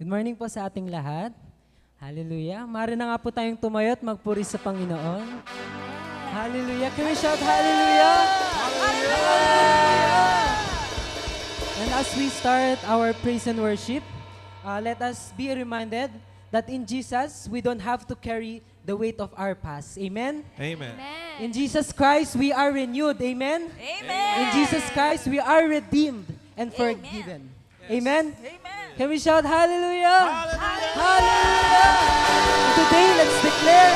Good morning po sa ating lahat. Hallelujah. Maaari na nga po tayong tumayo at magpuri sa Panginoon. Hallelujah. Can we shout hallelujah? Hallelujah! And as we start our praise and worship, let us be reminded that in Jesus, we don't have to carry the weight of our past. Amen? Amen. In Jesus Christ, we are renewed. Amen? Amen. In Jesus Christ, we are redeemed and forgiven. Amen? Amen. Can we shout hallelujah? Hallelujah! And today, let's declare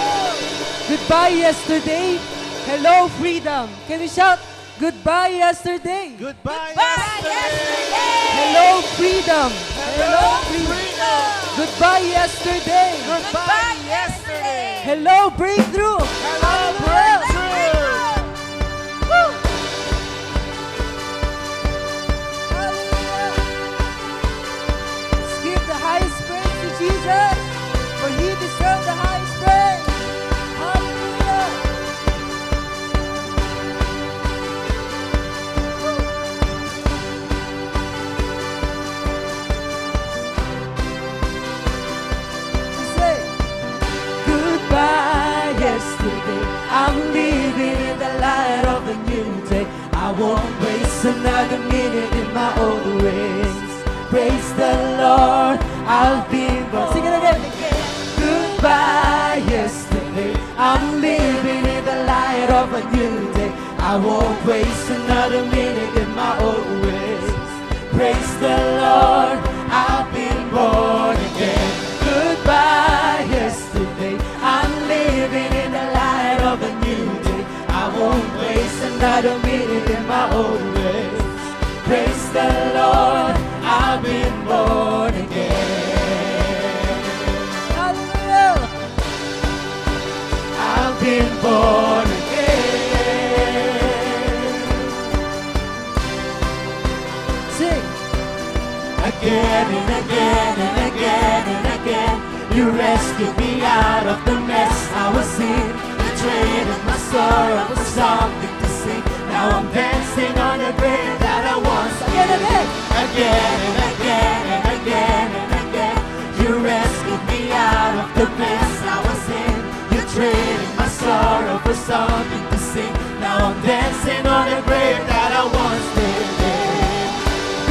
goodbye yesterday. Hello, freedom. Can we shout goodbye yesterday? Goodbye, Yesterday. Hello, freedom. Hello, freedom. Goodbye yesterday. Goodbye, yesterday. Hello, breakthrough. Hello, breakthrough. Woo! Hallelujah. Let's give the highest praise to Jesus, for He deserves the highest praise. Hallelujah. We say, goodbye yesterday. I'm living in the light of a new day. I won't waste another minute in my old ways. Praise the Lord, I've been born. Sing it again. Goodbye yesterday. I'm living in the light of a new day. I won't waste another minute in my old ways. Praise the Lord, I've been born again. Goodbye yesterday. I'm living in the light of a new day. I won't waste another minute in my old ways. Praise the Lord, I've been born again. Hallelujah. I've been born again. Sing. Again and again and again and again, you rescued me out of the mess I was in. You traded my sorrow for something to sing. Now I'm dancing on the grave that I once. Again and again. Again and again and again and again, you rescued me out of the mess I was in. You traded my sorrow for something to sing. Now I'm dancing on the grave that I once lived in.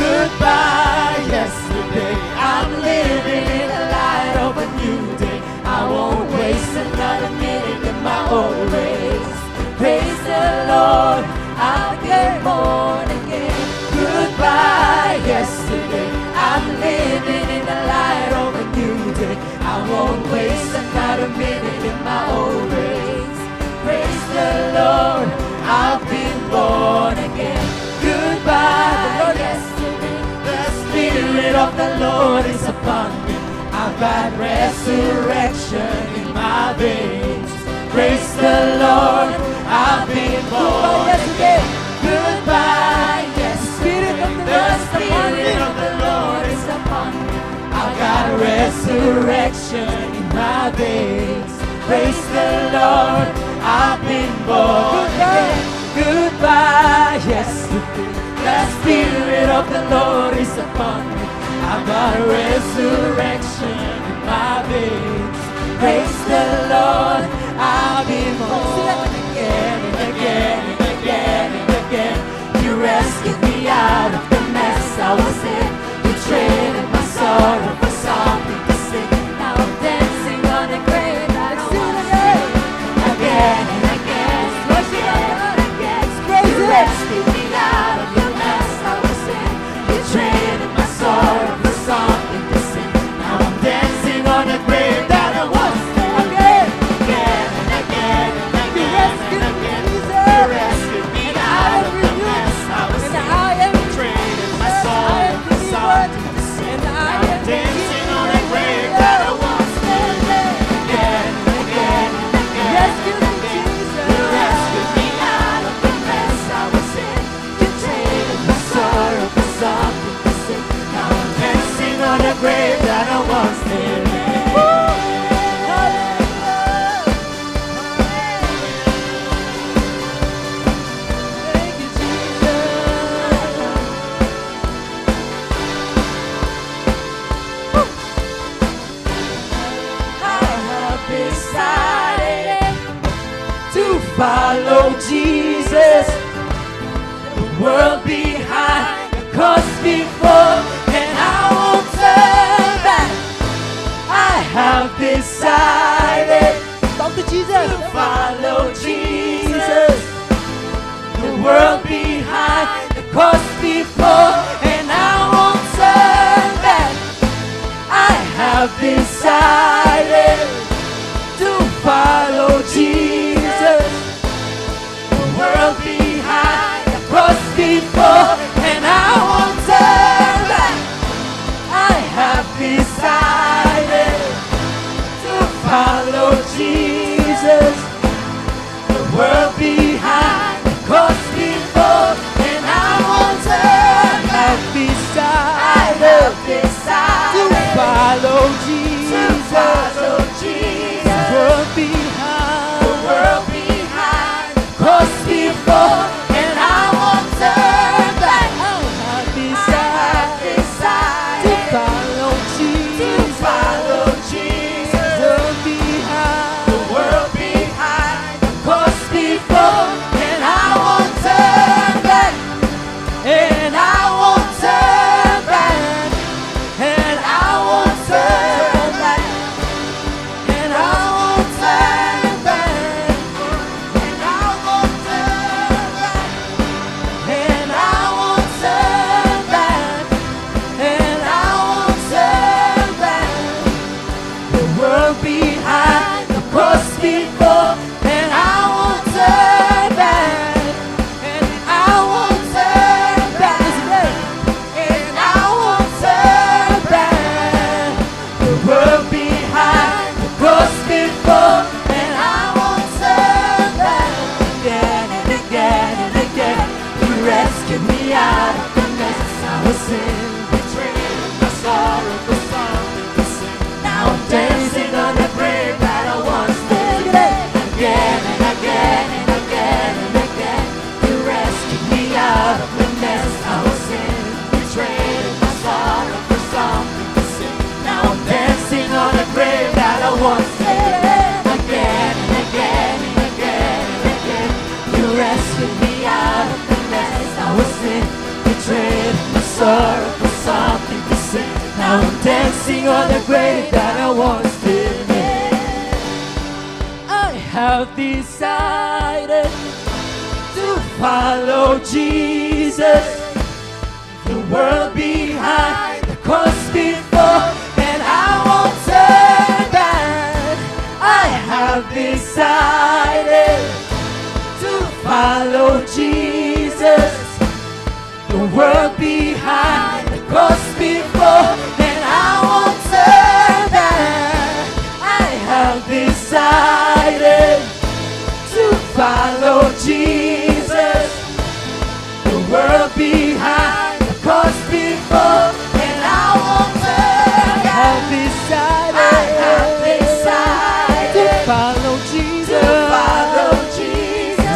Goodbye yesterday. I'm living in the light of a new day. I won't waste another minute in my old ways. Praise the Lord, I've been born again. Goodbye yesterday. I'm living in the light of a new day. I won't waste another minute in my old ways. Praise the Lord, I've been born again. Goodbye yesterday. The Spirit of the Lord is upon me. I've got resurrection in my veins. Praise the Lord, I've been born again. Goodbye, yes, Spirit of the Lord is upon me. I've got resurrection in my veins. Praise the Lord, I've been born again. Goodbye, yesterday. The Spirit of the Lord is upon me. I've got resurrection in my veins. Praise the Lord, I've been born again and again and again and again. You rescued me out of the mess I was in. You traded my sorrow for something to sing. Now I'm dancing on the grave that I once lived. Again and again, again and again. You rescued me out of the mess I was in. You traded my sorrow for something to sing. follow Jesus. The world behind, the cross before, and I won't turn back. I have decided Talk to Jesus. to follow Jesus. The world behind, the cross before, and I won't turn back. I have decided to follow Jesus. The world behind, the cross before, and I won't turn back. I have decided to follow Jesus. The world behind, the cross before, and I won't turn back. I have decided to follow Jesus. The world behind, the cross before, and I won't turn back. I have decided to follow Jesus. The world behind, the cross before, and I won't turn back. And I won't turn back. And I won't turn back. And I won't turn back. And I won't turn back. And I won't turn back. And I won't turn back. The world behind, the cross before, and I won't turn back. And I won't turn back. And I won't turn back. The world behind, the cross before, and I won't turn back. Again and again and again, you rescued me out of the mess I was in. Betrayed my sorrow for something to sing. Now I'm dancing on the grave that I once lived in. Again and again and again and again, you rescued me out of the mess I was in. Betrayed my sorrow for something to sing. Now I'm dancing on the grave that I once lived in. Again and again and again and again, you rescued me out of the mess I was in. Betrayed my sorrow for something to sing. Now I'm dancing on the grave that I once lived in. I have decided to follow Jesus. The world behind, the cross before, and I won't turn back. I have decided to follow Jesus. The world behind, the cross before, and I won't turn back. I have decided to follow Jesus. The world behind, the cross before, and I won't turn back. I have decided to follow Jesus.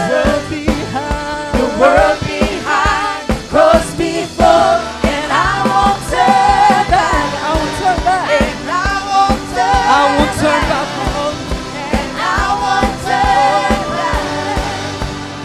The world behind, the cross before, and I won't turn back. And I won't turn back. And I won't turn back.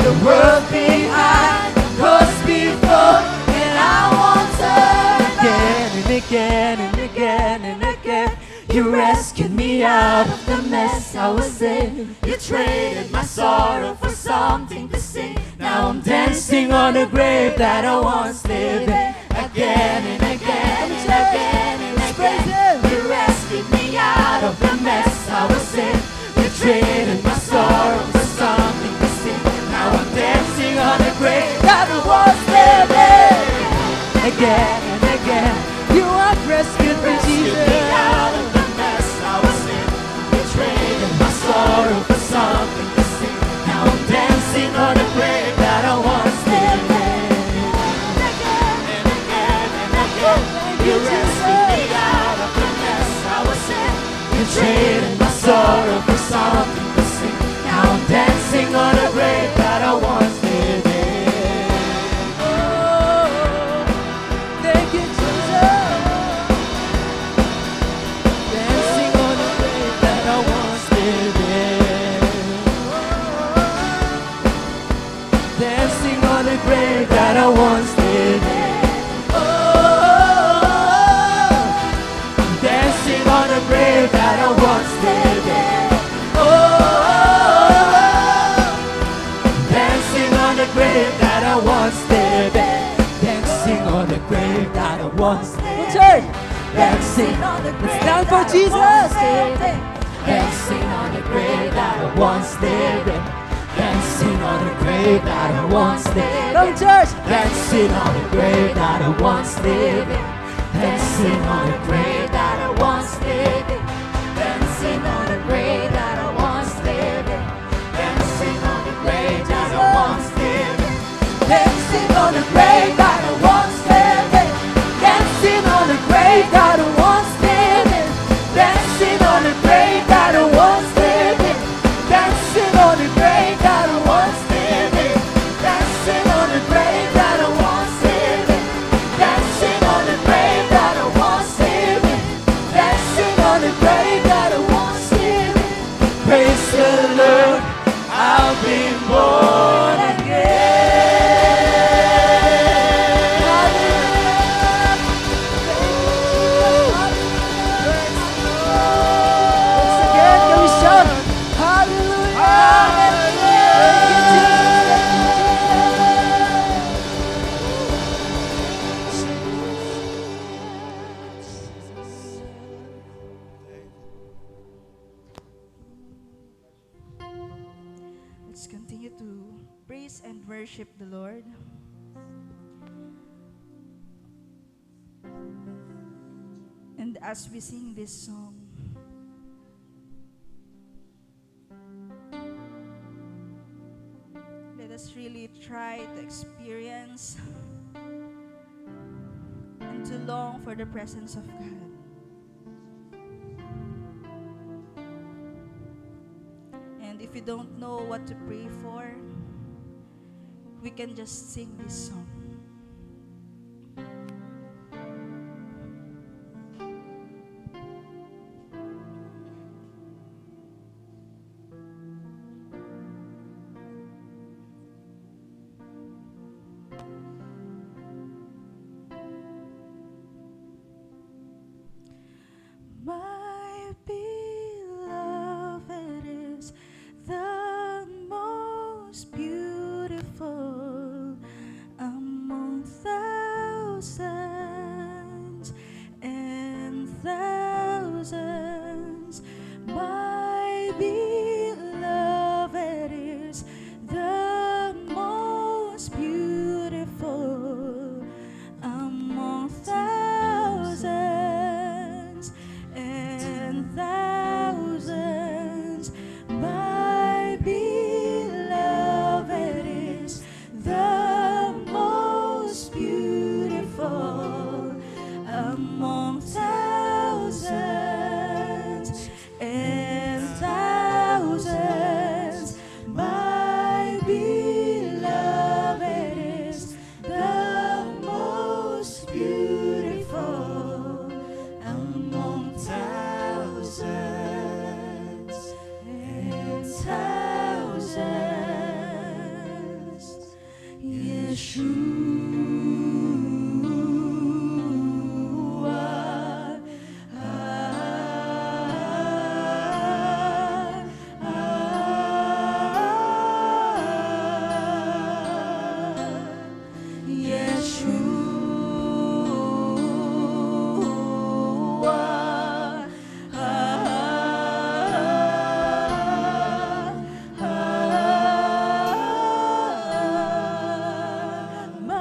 The world behind, the cross before, and I won't turn back. Again and again and again and again, you rescued me out of the mess I was in. You traded my sorrow for something to sing. Now I'm dancing on a grave that I once lived in. Again and again and again and again, you rescued me out of the mess I was in. You traded my sorrow for something to sing. Now I'm dancing on a grave that I once lived in. Again and again, you have rescued me, Jesus. Out of the mess I was in. You traded my sorrow for something to sing. Now I'm dancing on a grave that I once lived in. Again and again and again, you rescued me out of the mess I was in. You traded my sorrow for something to sing. Now I'm dancing on a grave that I once lived in. Oh, thank once living. Oh, I'm dancing on the grave that I once living. Oh, dancing on the grave that I once living. Dancing on the grave that I once living. Church. Dancing on the grave. stand for that I Jesus. once lived. Dancing on the grave that I once lived in. Dancing on the grave that I once lived Come in. church. Dancing on the grave that I once lived in. Dancing on the grave that I once lived in. Dancing on the grave that I once lived in. Dancing on the grave that I once lived in. Dancing on the grave that I once lived in. Dancing on the grave that I once lived in. Dancing on the grave that I once lived in. Dancing on the grave that I once lived in. Dancing on the grave that I once lived in. Dancing on the grave that I once lived in. Dancing on the grave that I once lived in. Praise the Lord, I've been born again. Once again, can we shout hallelujah? Let's continue to praise and worship the Lord. And as we sing this song, let us really try to experience and to long for the presence of God. And if you don't know what to pray for, we can just sing this song. My beloved is the most beautiful among thousands and thousands. My beloved is the most beautiful among thousands and thousands. My beloved is the most beautiful among thousands and thousands. My beloved is the most beautiful among thousands and thousands. Yeshua. Yeshua. My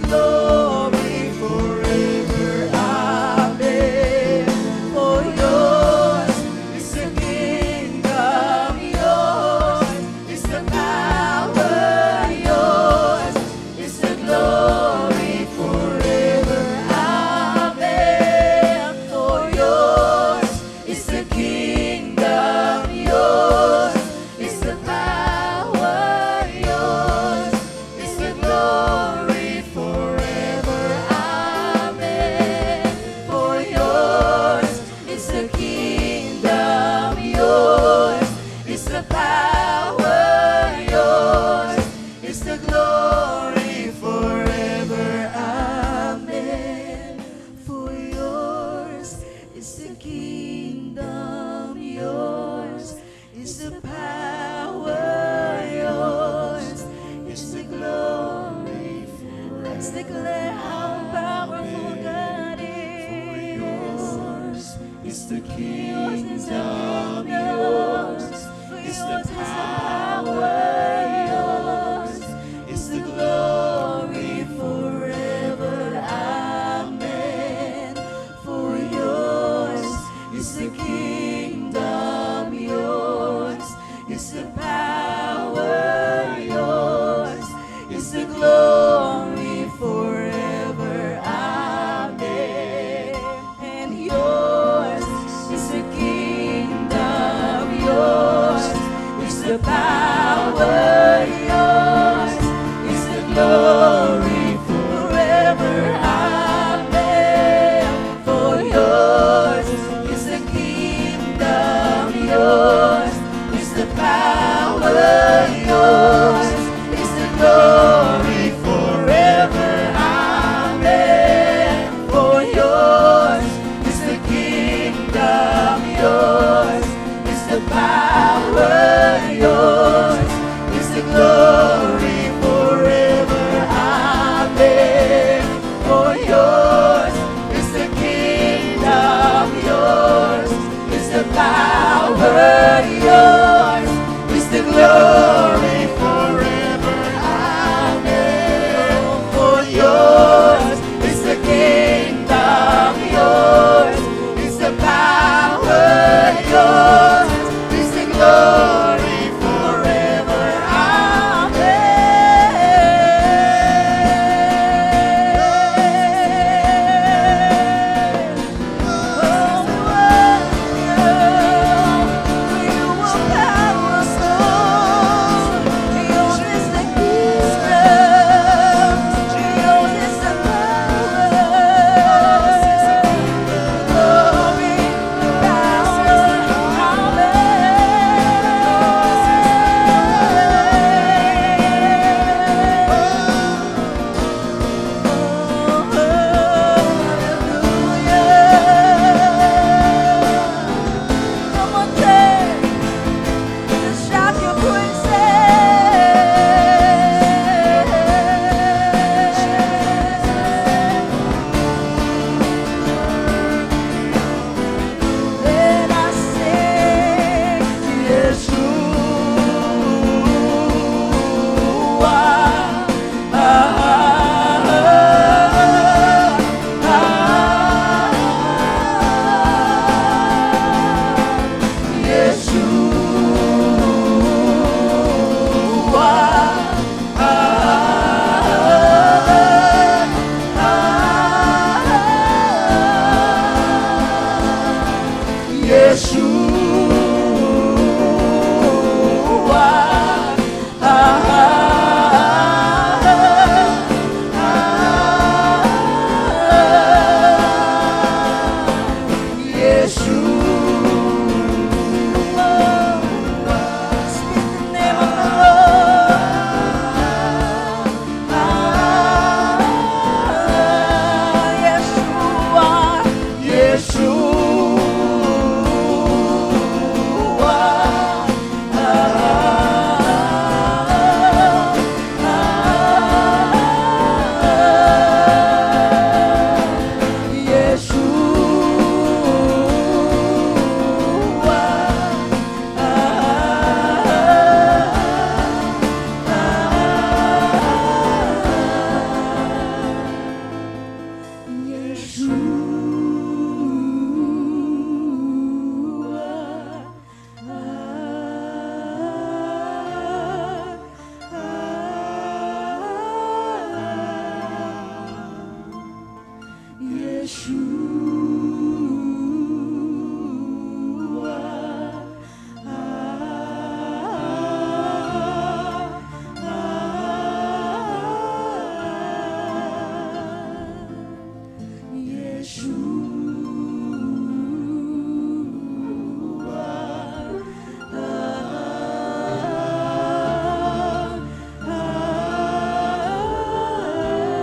glory forever. Amen. For yours is the kingdom, yours is the power, yours is the glory forever. Amen. For yours is the kingdom, yours is the power, yours is the glory forever. Amen. For yours is the kingdom, yours is the power, yours is the glory forever. Amen. For yours is the kingdom, yours is the power, yours is the glory forever. Let's declare how powerful God is. Yours is the Yours is the kingdom, kingdom, yours is the power, yours is the glory forever. Amen. For yours is the kingdom, yours is the power, yours is the glory forever. Amen. And yours is the kingdom, yours is the power,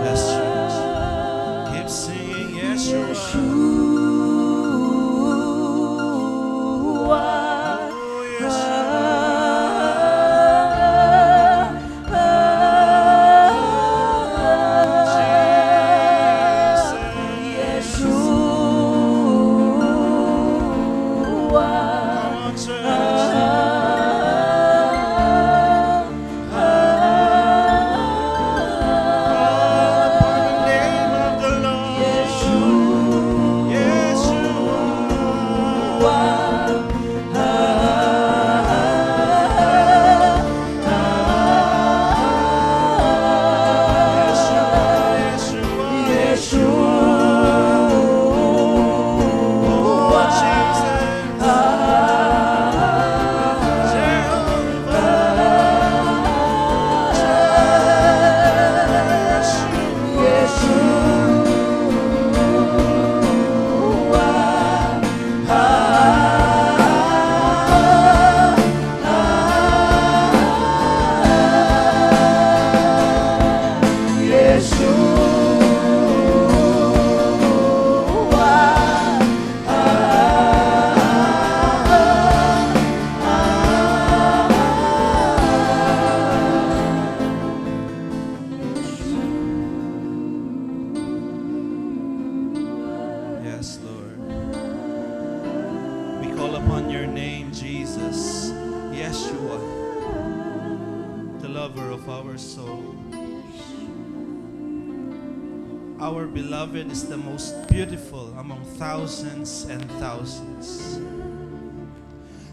Yes, church. Keep singing Yeshua. Oh, Yeshua. Jesus. Come on, church. Call upon the name of the Lord. Yeshua. Yeshua, Yeshua. Oh, Jesus. Yes, Lord. We call upon your name, Jesus, Yeshua, the lover of our soul. Our beloved is the most beautiful among thousands and thousands,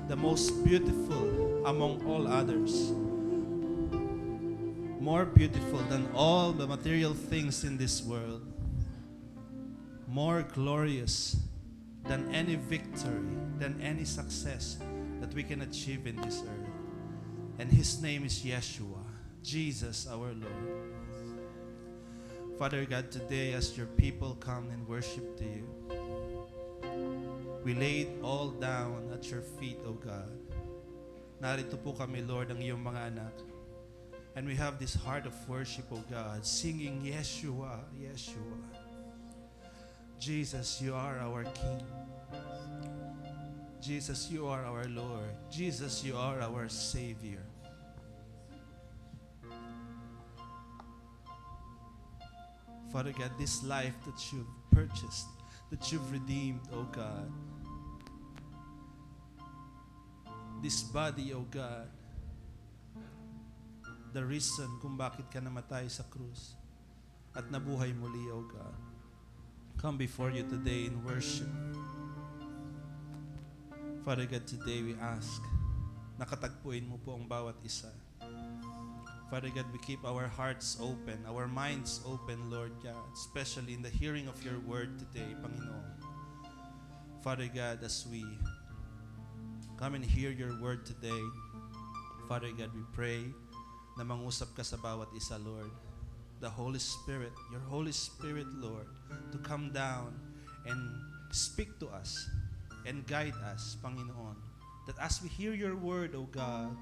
the most beautiful among all others, more beautiful than all the material things in this world, more glorious than any victory, than any success that we can achieve in this earth. And His name is Yeshua, Jesus our Lord. Father God, today as your people come and worship to you, we lay it all down at your feet, O God. Narito po kami, Lord, ang iyong mga anak. And we have this heart of worship, O God, singing Yeshua, Yeshua. Jesus, you are our King. Jesus, you are our Lord. Jesus, you are our Savior. Father God, this life that you've purchased, that you've redeemed, O God. This body, O God, the reason kung bakit ka namatay sa krus at nabuhay muli, O God. Come before you today in worship. Father God, today we ask, nakatagpuin mo po ang bawat isa. Father God, we keep our hearts open, our minds open, Lord God, especially in the hearing of your word today, Panginoon. Father God, as we come and hear your word today, Father God, we pray na mangusap ka sa bawat isa, Lord. The Holy Spirit, your Holy Spirit, Lord, to come down and speak to us and guide us, Panginoon. That as we hear your word, O God,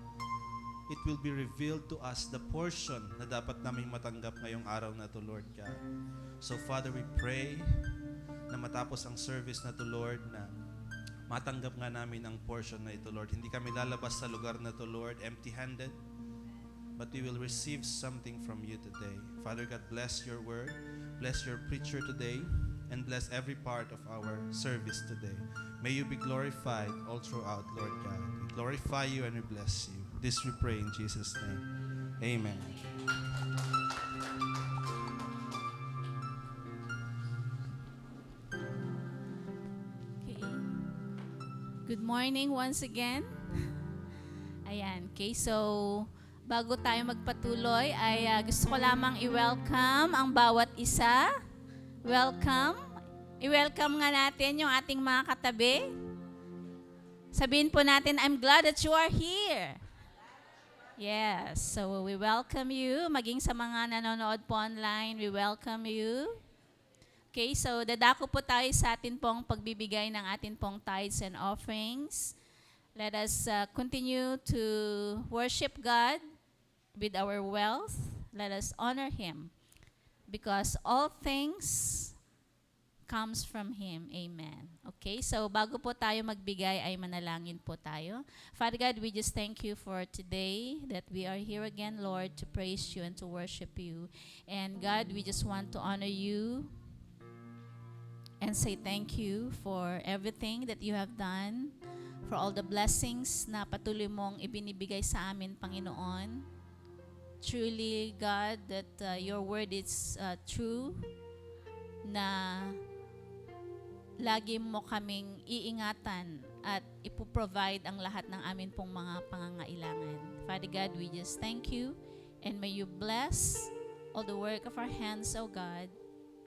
it will be revealed to us the portion na dapat naming matanggap ngayong araw na to, Lord God. So, Father, we pray na matapos ang service na to, Lord, na matanggap nga namin ang portion na ito, Lord. Hindi kami lalabas sa lugar na to, Lord, empty-handed, but we will receive something from you today. Father God, bless your word, bless your preacher today, and bless every part of our service today. May you be glorified all throughout, Lord God. We glorify you and we bless you. This we pray in Jesus' name. Amen. Okay. Good morning once again. Ayan. Okay, so bago tayo magpatuloy ay gusto ko lamang i-welcome ang bawat isa. Welcome. I-welcome nga natin yung ating mga katabi. Sabihin po natin, I'm glad that you are here. Yes, so we welcome you. Maging sa mga nanonood po online, we welcome you. Okay, so dadako po tayo sa atin pong pagbibigay ng atin pong tithes and offerings. Let us continue to worship God with our wealth. Let us honor Him because all things comes from Him. Amen. Okay, so bago po tayo magbigay ay manalangin po tayo. Father God, we just thank you for today that we are here again, Lord, to praise you and to worship you. And God, we just want to honor you and say thank you for everything that you have done, for all the blessings na patuloy mong ibinibigay sa amin, Panginoon. Truly, God, that your word is true, na lagi mo kaming iingatan at ipoprovide ang lahat ng amin pong mga pangangailangan. Father God, we just thank you and may you bless all the work of our hands, O God.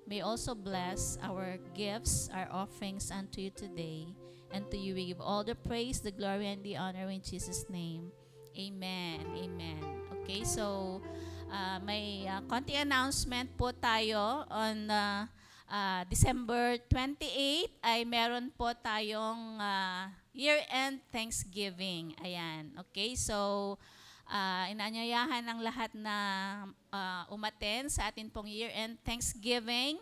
May also bless our gifts, our offerings unto you today. And to you we give all the praise, the glory, and the honor in Jesus' name. Amen. Amen. Okay, so may konting announcement po tayo on December 28 ay meron po tayong year-end Thanksgiving. Ayan. Okay, so inaanyayahan ng lahat na umaten sa atin pong year-end Thanksgiving.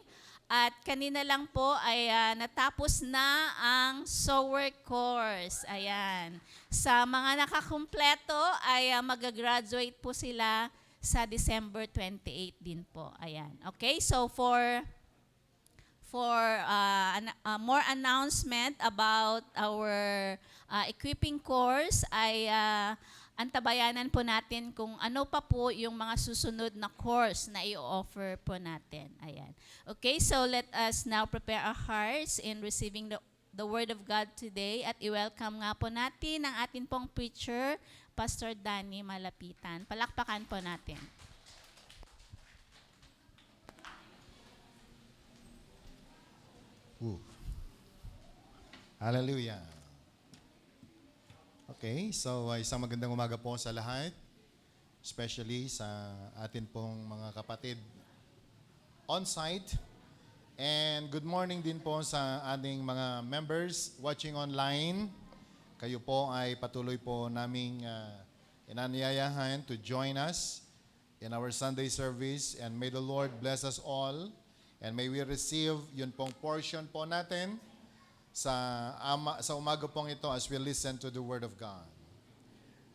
At kanina lang po ay natapos na ang sower course. Ayan. Sa mga nakakumpleto ay mag-graduate po sila sa December 28 din po. Ayan. Okay, so for more announcement about our equipping course ay antabayanan po natin kung ano pa po yung mga susunod na course na i-offer po natin. Ayan. Okay, so let us now prepare our hearts in receiving the Word of God today at i-welcome nga po natin ang atin pong preacher, Pastor Danny Malapitan. Palakpakan po natin. Hallelujah. Okay, so isang magandang umaga po sa lahat, especially sa atin pong mga kapatid on-site. And good morning din po sa ating mga members watching online. Kayo po ay patuloy po naming inanyayahan to join us in our Sunday service. And may the Lord bless us all. And may we receive yun pong portion po natin sa umaga pong ito as we listen to the Word of God.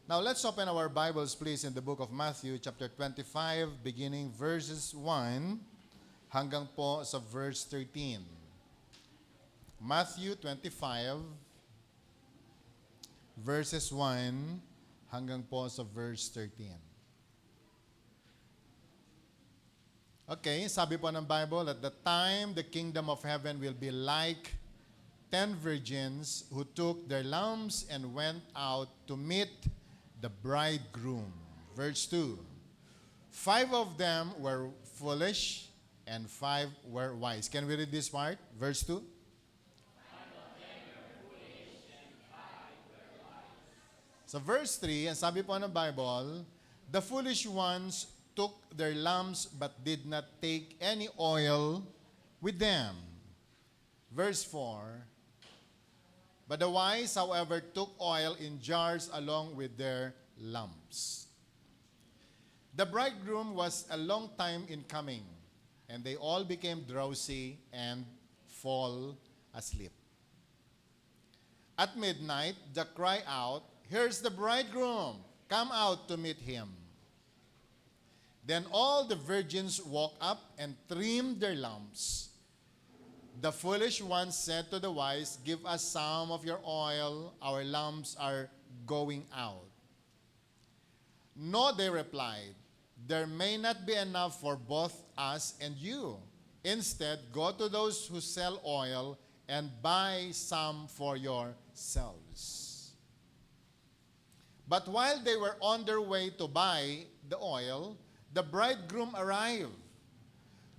Now let's open our Bibles please in the book of Matthew chapter 25 beginning verses 1 hanggang po sa verse 13. Matthew 25 verses 1 hanggang po sa verse 13. Okay, sabi po ng Bible, at the time the kingdom of heaven will be like 10 virgins who took their lamps and went out to meet the bridegroom. Verse 2. 5 of them were foolish and 5 were wise. Can we read this part? Verse 2. 5 of them were foolish and 5 were wise. So verse 3, ang sabi po ng Bible, the foolish ones took their lamps but did not take any oil with them. Verse 4, but the wise, however, took oil in jars along with their lamps. The bridegroom was a long time in coming, and they all became drowsy and fall asleep. At midnight, they cry out, "Here's the bridegroom! Come out to meet him." Then all the virgins woke up and trimmed their lamps. The foolish ones said to the wise, "Give us some of your oil, our lamps are going out." "No," they replied, "there may not be enough for both us and you. Instead, go to those who sell oil and buy some for yourselves." But while they were on their way to buy the oil, the bridegroom arrived.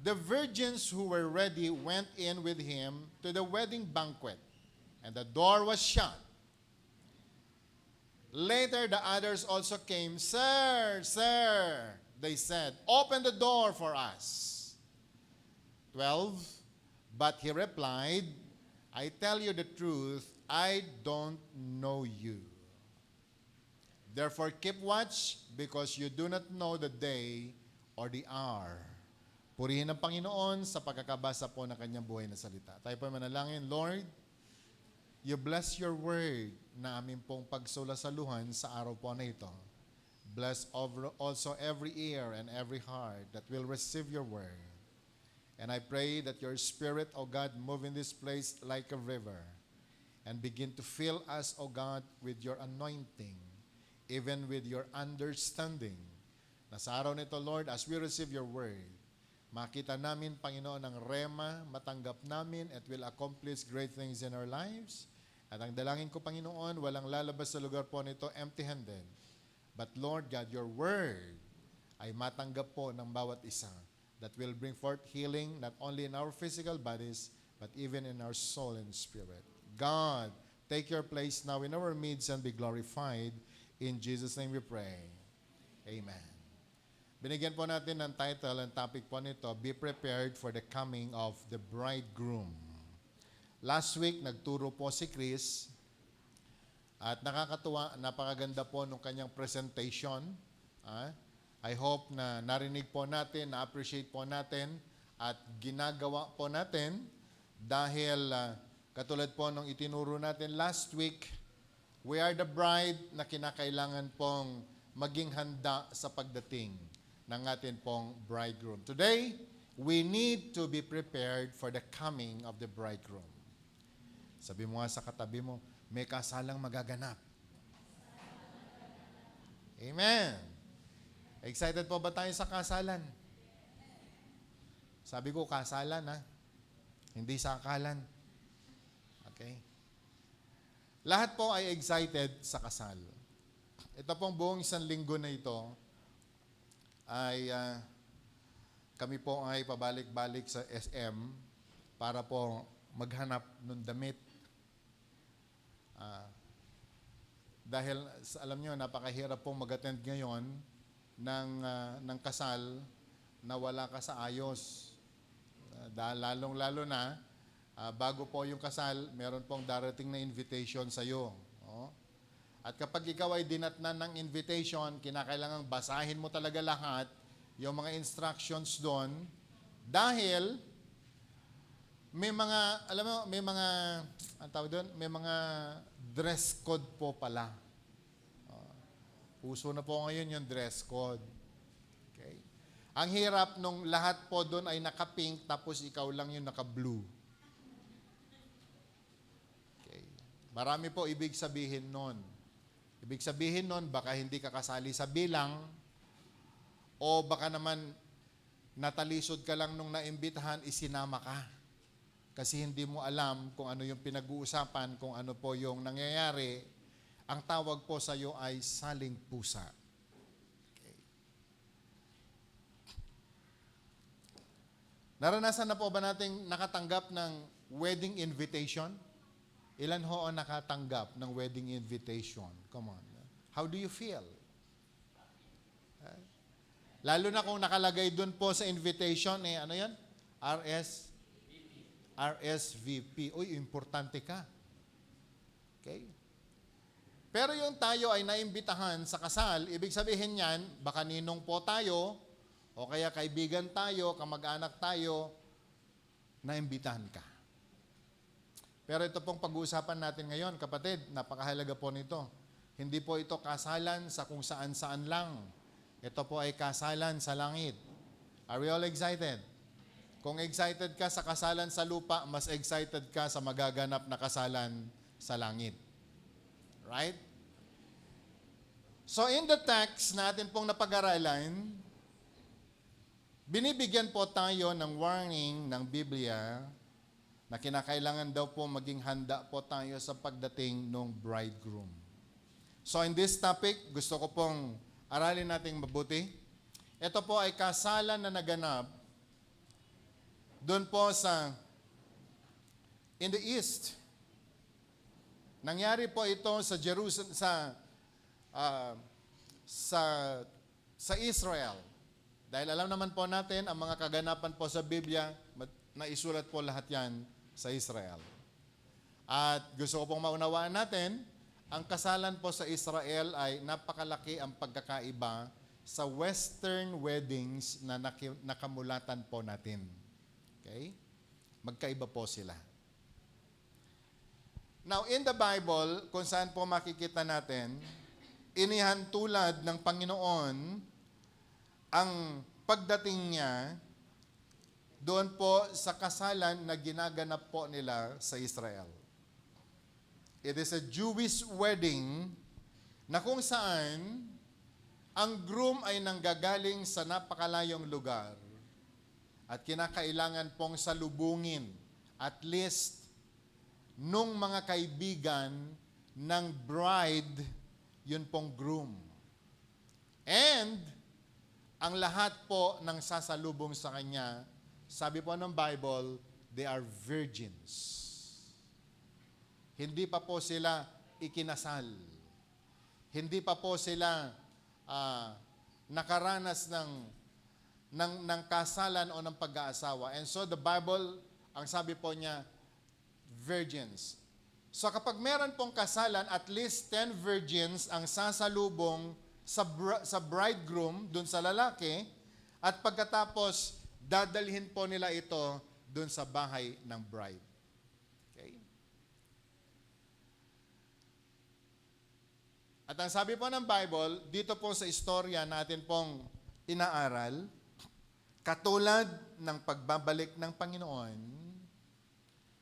the virgins who were ready went in with him to the wedding banquet, and the door was shut. Later, the others also came. Sir, sir, they said, open the door for us. 12, but he replied, I tell you the truth, I don't know you. Therefore, keep watch, because you do not know the day or the hour. Purihin ang Panginoon sa pagkakabasa po ng kanyang buhay na salita. Tayo po manalangin, Lord, you bless your word na amin pong pagsulasaluhan sa araw po na ito. Bless also every ear and every heart that will receive your word. And I pray that your Spirit, O God, move in this place like a river and begin to fill us, O God, with your anointing, even with your understanding. Na sa araw nito, Lord, as we receive your word, makita namin, Panginoon, ang rema, matanggap namin, at will accomplish great things in our lives. At ang dalangin ko, Panginoon, walang lalabas sa lugar po nito empty-handed. But Lord God, your word ay matanggap po ng bawat isa that will bring forth healing not only in our physical bodies, but even in our soul and spirit. God, take your place now in our midst and be glorified. In Jesus' name we pray. Amen. Binigyan po natin ng title and topic po nito, Be Prepared for the Coming of the Bridegroom. Last week, nagturo po si Chris at nakakatuwa, napakaganda po nung kanyang presentation. I hope na narinig po natin, na-appreciate po natin at ginagawa po natin dahil katulad po nung itinuro natin last week, we are the bride na kinakailangan pong maging handa sa pagdating ng atin pong bridegroom. Today, we need to be prepared for the coming of the bridegroom. Sabi mo nga sa katabi mo, may kasalang magaganap. Amen. Excited po ba tayo sa kasalan? Sabi ko, kasalan ha. Hindi sakalan. Okay? Lahat po ay excited sa kasal. Ito pong buong isang linggo na ito ay kami po ay pabalik-balik sa SM para po maghanap ng damit. Dahil alam nyo, napakahirap pong mag-attend ngayon ng kasal na wala ka sa ayos. Lalong-lalo na, bago po yung kasal, meron pong darating na invitation sa iyo. Oh. At kapag ikaw ay dinatnan ng invitation, kinakailangang basahin mo talaga lahat yung mga instructions doon dahil may mga, alam mo, may mga, ang tawag doon, may mga dress code po pala. Uso na po ngayon yung dress code. Okay? Ang hirap nung lahat po doon ay naka-pink tapos ikaw lang yung naka-blue. Okay. Marami po ibig sabihin nun. Ibig sabihin nun, baka hindi ka kasali sa bilang o baka naman natalisod ka lang nung naimbitahan, isinama ka. Kasi hindi mo alam kung ano yung pinag-uusapan, kung ano po yung nangyayari. Ang tawag po sa iyo ay saling pusa. Okay. Naranasan na po ba nating nakatanggap ng wedding invitation? Ilan ho ang nakatanggap ng wedding invitation? Come on. How do you feel? Lalo na kung nakalagay dun po sa invitation, ano yan? RSVP. Uy, importante ka. Okay? Pero yung tayo ay naimbitahan sa kasal, ibig sabihin yan, baka ninong po tayo, o kaya kaibigan tayo, kamag-anak tayo, naimbitahan ka. Pero ito pong pag-uusapan natin ngayon, kapatid, napakahalaga po nito. Hindi po ito kasalan sa kung saan-saan lang. Ito po ay kasalan sa langit. Are we all excited? Kung excited ka sa kasalan sa lupa, mas excited ka sa magaganap na kasalan sa langit. Right? So in the text natin pong napag-aralan, binibigyan po tayo ng warning ng Biblia na kinakailangan daw po maging handa po tayo sa pagdating ng bridegroom. So in this topic, gusto ko pong aralin nating mabuti. Ito po ay kasalan na naganap doon po in the east. Nangyari po ito sa Jerusalem, sa Israel. Dahil alam naman po natin, ang mga kaganapan po sa Biblia, naisulat po lahat yan sa Israel. At gusto ko pong maunawaan natin, ang kasalan po sa Israel ay napakalaki ang pagkakaiba sa Western weddings na nakamulatan po natin. Okay? Magkaiba po sila. Now, in the Bible, kung saan po makikita natin, inihantulad ng Panginoon ang pagdating niya doon po sa kasalan na ginaganap po nila sa Israel. It is a Jewish wedding na kung saan ang groom ay nanggagaling sa napakalayong lugar at kinakailangan pong salubungin at least nung mga kaibigan ng bride, yun pong groom. And ang lahat po ng sasalubong sa kanya, sabi po ng Bible, they are virgins. Hindi pa po sila ikinasal. Hindi pa po sila nakaranas ng kasalan o ng pag-aasawa. And so the Bible, ang sabi po niya, virgins. So kapag meron pong kasalan, at least 10 virgins ang sasalubong sa bridegroom, dun sa lalaki, at pagkatapos, dadalhin po nila ito dun sa bahay ng bride. Okay? At ang sabi po ng Bible, dito po sa istorya natin pong inaaral, katulad ng pagbabalik ng Panginoon,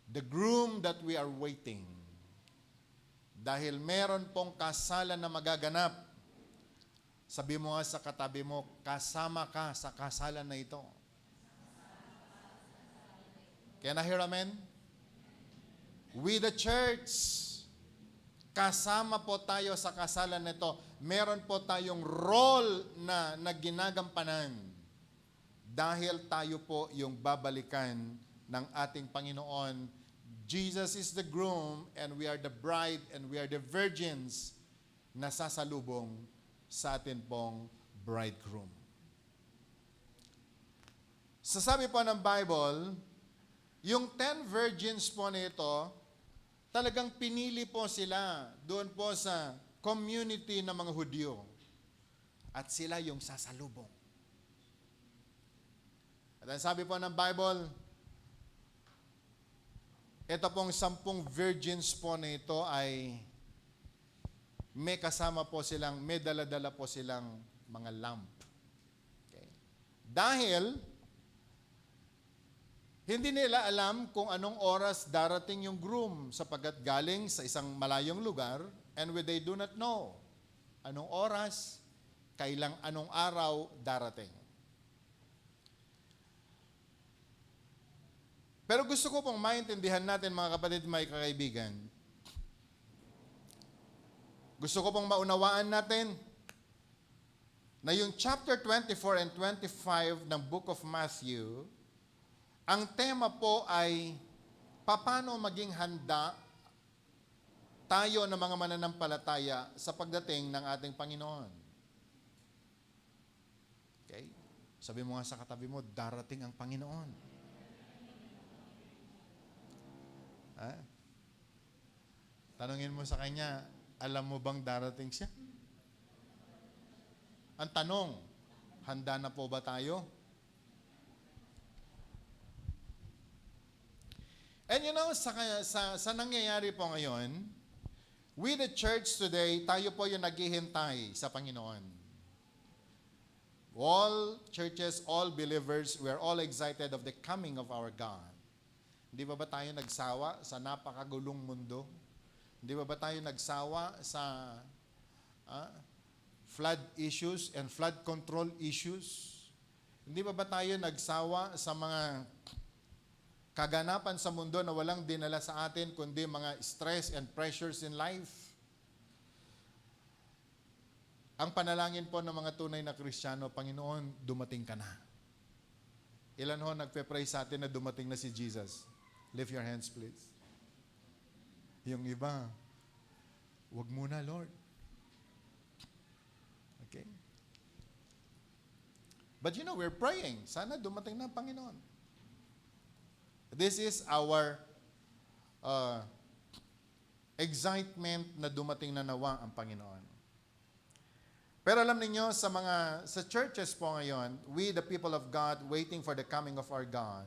the groom that we are waiting, dahil meron pong kasalan na magaganap, sabi mo nga sa katabi mo, kasama ka sa kasalan na ito. Can I hear amen? We the church, kasama po tayo sa kasalan na ito. Meron po tayong role na ginagampanan dahil tayo po yung babalikan ng ating Panginoon. Jesus is the groom and we are the bride and we are the virgins na sasalubong sa atin pong bridegroom. Sasabi po ng Bible, yung 10 virgins po nito, talagang pinili po sila doon po sa community ng mga Hudyo. At sila yung sasalubong. At ang sabi po ng Bible, ito pong 10 virgins po na ito ay may kasama po silang, may dala-dala po silang mga lamp. Okay. Dahil, hindi nila alam kung anong oras darating yung groom sapagkat galing sa isang malayong lugar and they do not know anong oras, anong araw darating. Pero gusto ko pong maintindihan natin mga kapatid, mga kakaibigan. Gusto ko pong maunawaan natin na yung chapter 24 and 25 ng Book of Matthew, ang tema po ay paano maging handa tayo na mga mananampalataya sa pagdating ng ating Panginoon. Okay? Sabi mo nga sa katabi mo, darating ang Panginoon. Ha? Tanungin mo sa kanya, alam mo bang darating siya? Ang tanong, handa na po ba tayo? And you know, sa nangyayari po ngayon, we the church today, tayo po yung naghihintay sa Panginoon. All churches, all believers, we are all excited of the coming of our God. Hindi ba tayo nagsawa sa napakagulong mundo? Hindi ba tayo nagsawa sa flood issues and flood control issues? Hindi ba tayo nagsawa sa mga kaganapan sa mundo na walang dinala sa atin kundi mga stress and pressures in life? Ang panalangin po ng mga tunay na Kristiyano, Panginoon, dumating ka na. Ilan ho nagpe-pray sa atin na dumating na si Jesus? Lift your hands, please. Yung iba, wag muna, Lord. Okay? But you know, we're praying. Sana dumating na ang Panginoon. This is our excitement na dumating na nawa ang Panginoon. Pero alam niyo sa churches po ngayon, we the people of God waiting for the coming of our God.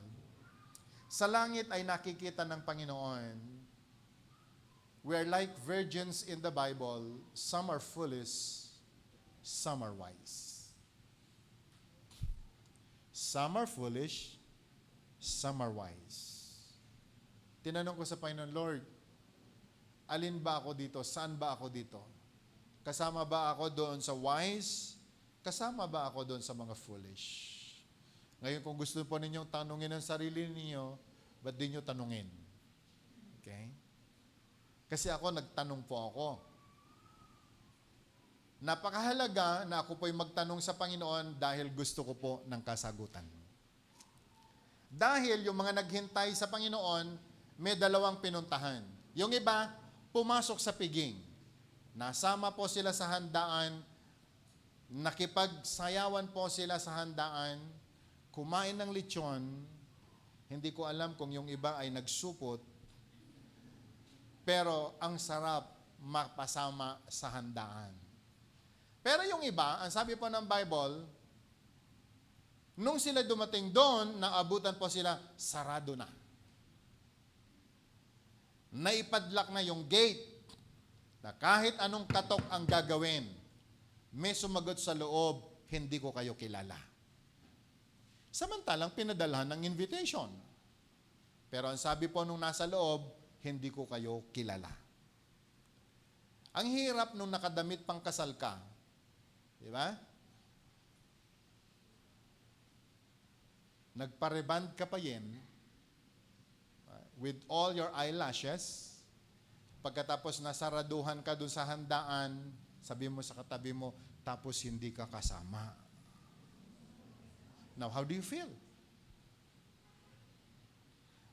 Sa langit ay nakikita ng Panginoon. We are like virgins in the Bible. Some are foolish, some are wise. Some are foolish, some are wise. Tinanong ko sa Panginoon, Lord, alin ba ako dito? Saan ba ako dito? Kasama ba ako doon sa wise? Kasama ba ako doon sa mga foolish? Ngayon, kung gusto po ninyong tanungin ang sarili ninyo, ba't di nyo tanungin? Okay? Kasi ako, nagtanong po ako. Napakahalaga na ako po'y magtanong sa Panginoon dahil gusto ko po ng kasagutan. Dahil yung mga naghintay sa Panginoon, may dalawang pinuntahan. Yung iba, pumasok sa piging. Nasama po sila sa handaan, nakipagsayawan po sila sa handaan, kumain ng lechon, hindi ko alam kung yung iba ay nagsupot, pero ang sarap mapasama sa handaan. Pero yung iba, ang sabi po ng Bible, nung sila dumating doon, naabutan po sila, sarado na. Naipadlak na yung gate, na kahit anong katok ang gagawin, may sumagot sa loob, hindi ko kayo kilala. Samantalang pinadalhan ng invitation. Pero ang sabi po nung nasa loob, hindi ko kayo kilala. Ang hirap nung nakadamit pang kasal ka. Di ba? Nagpareband ka pa yin with all your eyelashes. Pagkatapos nasaraduhan ka dun sa handaan, sabi mo sa katabi mo, tapos hindi ka kasama. Now, how do you feel?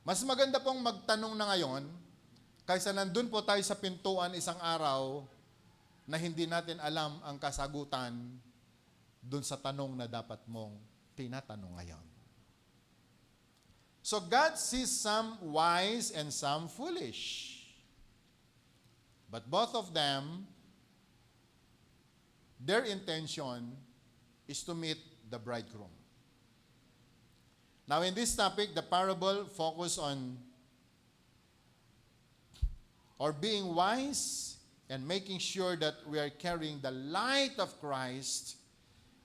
Mas maganda pong magtanong na ngayon, kaysa nandun po tayo sa pintuan isang araw na hindi natin alam ang kasagutan dun sa tanong na dapat mong tinatanong ngayon. So God sees some wise and some foolish. But both of them, their intention is to meet the bridegroom. Now in this topic, the parable focus on being wise and making sure that we are carrying the light of Christ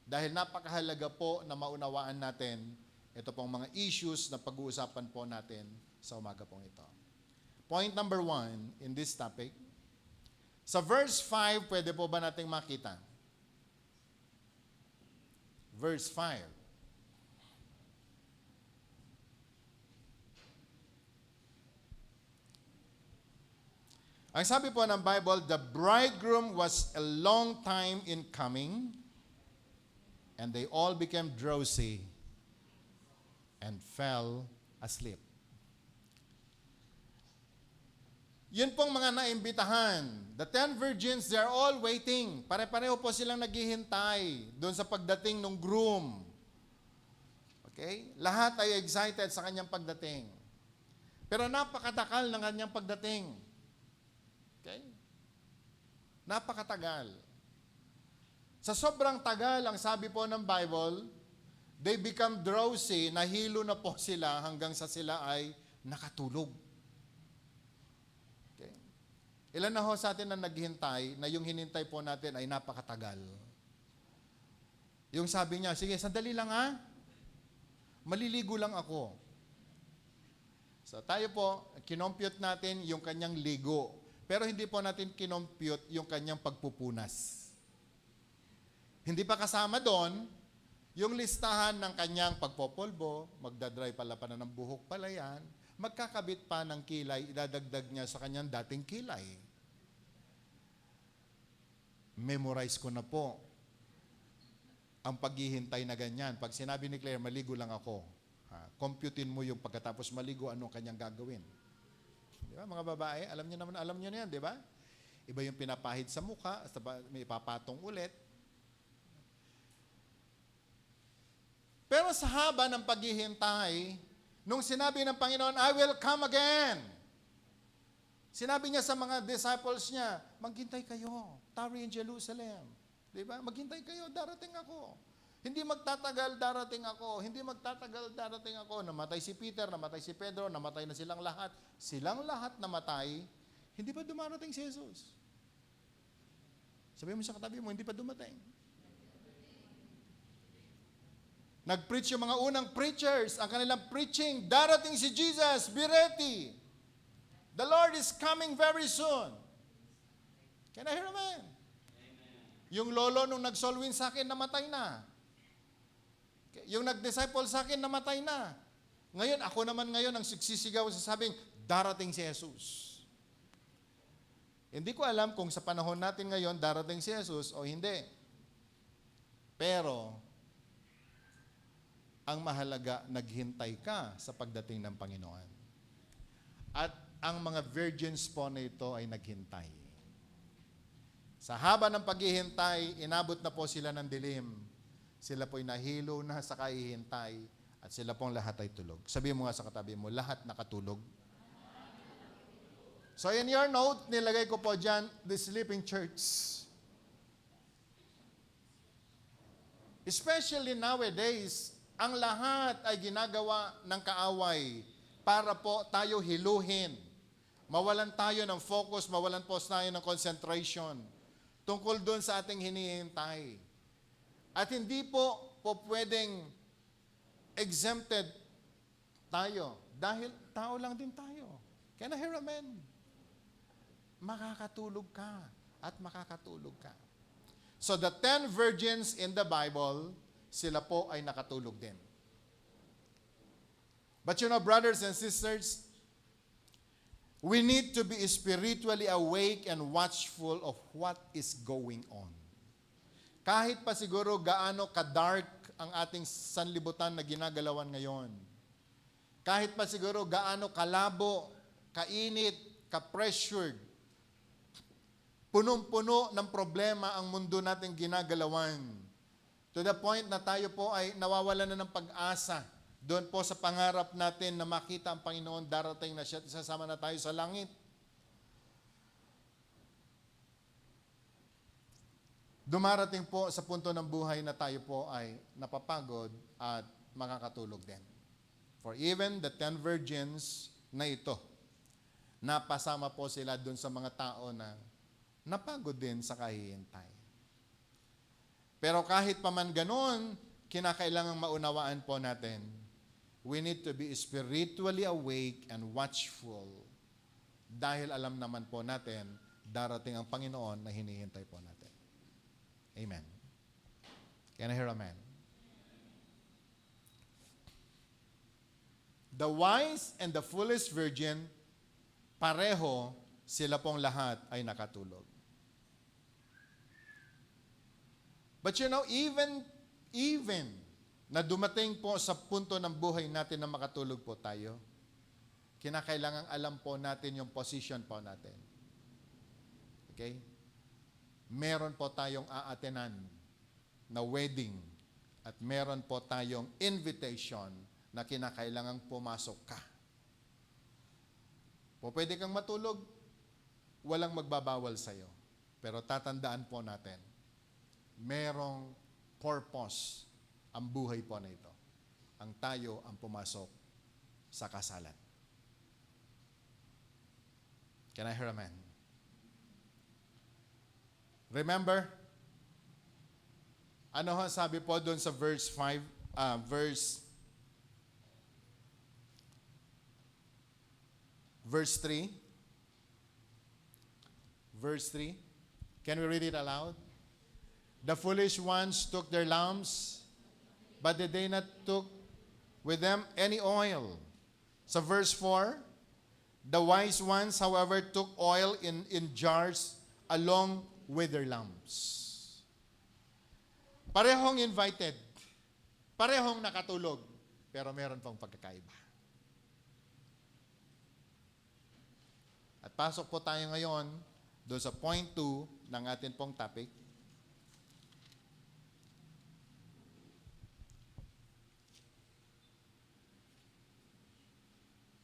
dahil napakahalaga po na maunawaan natin ito pong mga issues na pag-uusapan po natin sa umaga pong ito. Point number 1 in this topic, sa verse 5, pwede po ba nating makita? Verse 5. Ang sabi po ng Bible, the bridegroom was a long time in coming, and they all became drowsy and fell asleep. Yun pong mga naimbitahan. The 10 virgins, they're all waiting. Pare-pareho po silang naghihintay doon sa pagdating ng groom. Okay? Lahat ay excited sa kanyang pagdating. Pero napakatakal ng kanyang pagdating. Okay? Napakatagal. Sa sobrang tagal, ang sabi po ng Bible, they become drowsy, nahilo na po sila hanggang sa sila ay nakatulog. Okay? Ilan na ho sa atin na naghintay na yung hinintay po natin ay napakatagal. Yung sabi niya, sige, sandali lang ha. Maliligo lang ako. So tayo po, kinompute natin yung kanyang ligo. Pero hindi po natin kinompute yung kanyang pagpupunas. Hindi pa kasama doon yung listahan ng kanyang pagpopolbo, magdadry pala pa na ng buhok pala yan, magkakabit pa ng kilay, idadagdag niya sa kanyang dating kilay. Memorize ko na po ang paghihintay na ganyan. Pag sinabi ni Claire, maligo lang ako. computein mo yung pagkatapos maligo, anong kanyang gagawin. Di ba, mga babae? Alam niyo na yan, di ba? Iba yung pinapahid sa mukha, may ipapatong ulit. Pero sa haba ng paghihintay, nung sinabi ng Panginoon, I will come again. Sinabi niya sa mga disciples niya, maghintay kayo, tarry in Jerusalem. Di ba? Maghintay kayo, darating ako. Hindi magtatagal, darating ako. Hindi magtatagal, darating ako. Namatay si Peter, namatay si Pedro, namatay na silang lahat. Silang lahat namatay, hindi pa dumarating si Jesus. Sabi mo sa katabi mo, hindi pa dumating. Nag-preach yung mga unang preachers, ang kanilang preaching, darating si Jesus, be ready. The Lord is coming very soon. Can I hear amen? Yung lolo nung nag-solwin sa akin, namatay na. Yung nag-disciple sa akin, namatay na. Ngayon, ako naman ngayon ang sigsisigaw sa sabing, darating si Jesus. Hindi ko alam kung sa panahon natin ngayon, darating si Jesus o hindi. Pero, ang mahalaga, naghintay ka sa pagdating ng Panginoon. At ang mga virgins po na ito ay naghintay. Sa haba ng paghihintay, inabot na po sila ng dilim. Sila po'y nahilo na sa kahihintay at sila pong lahat ay tulog. Sabi mo nga sa katabi mo, lahat nakatulog. So in your note, nilagay ko po dyan, the sleeping church. Especially nowadays, ang lahat ay ginagawa ng kaaway para po tayo hiluhin. Mawalan tayo ng focus, mawalan po tayo ng concentration tungkol doon sa ating hinihintay. At hindi po pwedeng exempted tayo dahil tao lang din tayo. Can I hear amen? Makakatulog ka at makakatulog ka. So the 10 virgins in the Bible, sila po ay nakatulog din. But you know, brothers and sisters, we need to be spiritually awake and watchful of what is going on. Kahit pa siguro gaano ka-dark ang ating sanlibutan na ginagalawan ngayon. Kahit pa siguro gaano kalabo, kainit, ka-pressured, punong-puno ng problema ang mundo nating ginagalawan. To the point na tayo po ay nawawalan na ng pag-asa doon po sa pangarap natin na makita ang Panginoon, darating na siya at sasama na tayo sa langit. Dumarating po sa punto ng buhay na tayo po ay napapagod at makakatulog din. For even the 10 virgins na ito, napasama po sila doon sa mga tao na napagod din sa kahihintay. Pero kahit pa man ganoon, kinakailangang maunawaan po natin, we need to be spiritually awake and watchful dahil alam naman po natin, darating ang Panginoon na hinihintay po natin. Amen. Can I hear amen? The wise and the foolish virgin, pareho, sila pong lahat ay nakatulog. But you know, even na dumating po sa punto ng buhay natin na makatulog po tayo, kinakailangang alam po natin yung position po natin. Okay? Meron po tayong aatenan na wedding at meron po tayong invitation na kinakailangang pumasok ka. Po pwede kang matulog, walang magbabawal sa'yo. Pero tatandaan po natin, merong purpose ang buhay po na ito. Ang tayo ang pumasok sa kasalan. Can I hear amen? Remember, ano ho sabi po doon sa verse 5, verse 3? Verse 3. Can we read it aloud? The foolish ones took their lamps, but they did not took with them any oil. So verse 4, the wise ones, however, took oil in jars along with their lamps. Parehong invited. Parehong nakatulog. pero meron pong pagkakaiba. At pasok po tayo ngayon doon sa point 2 ng atin pong topic.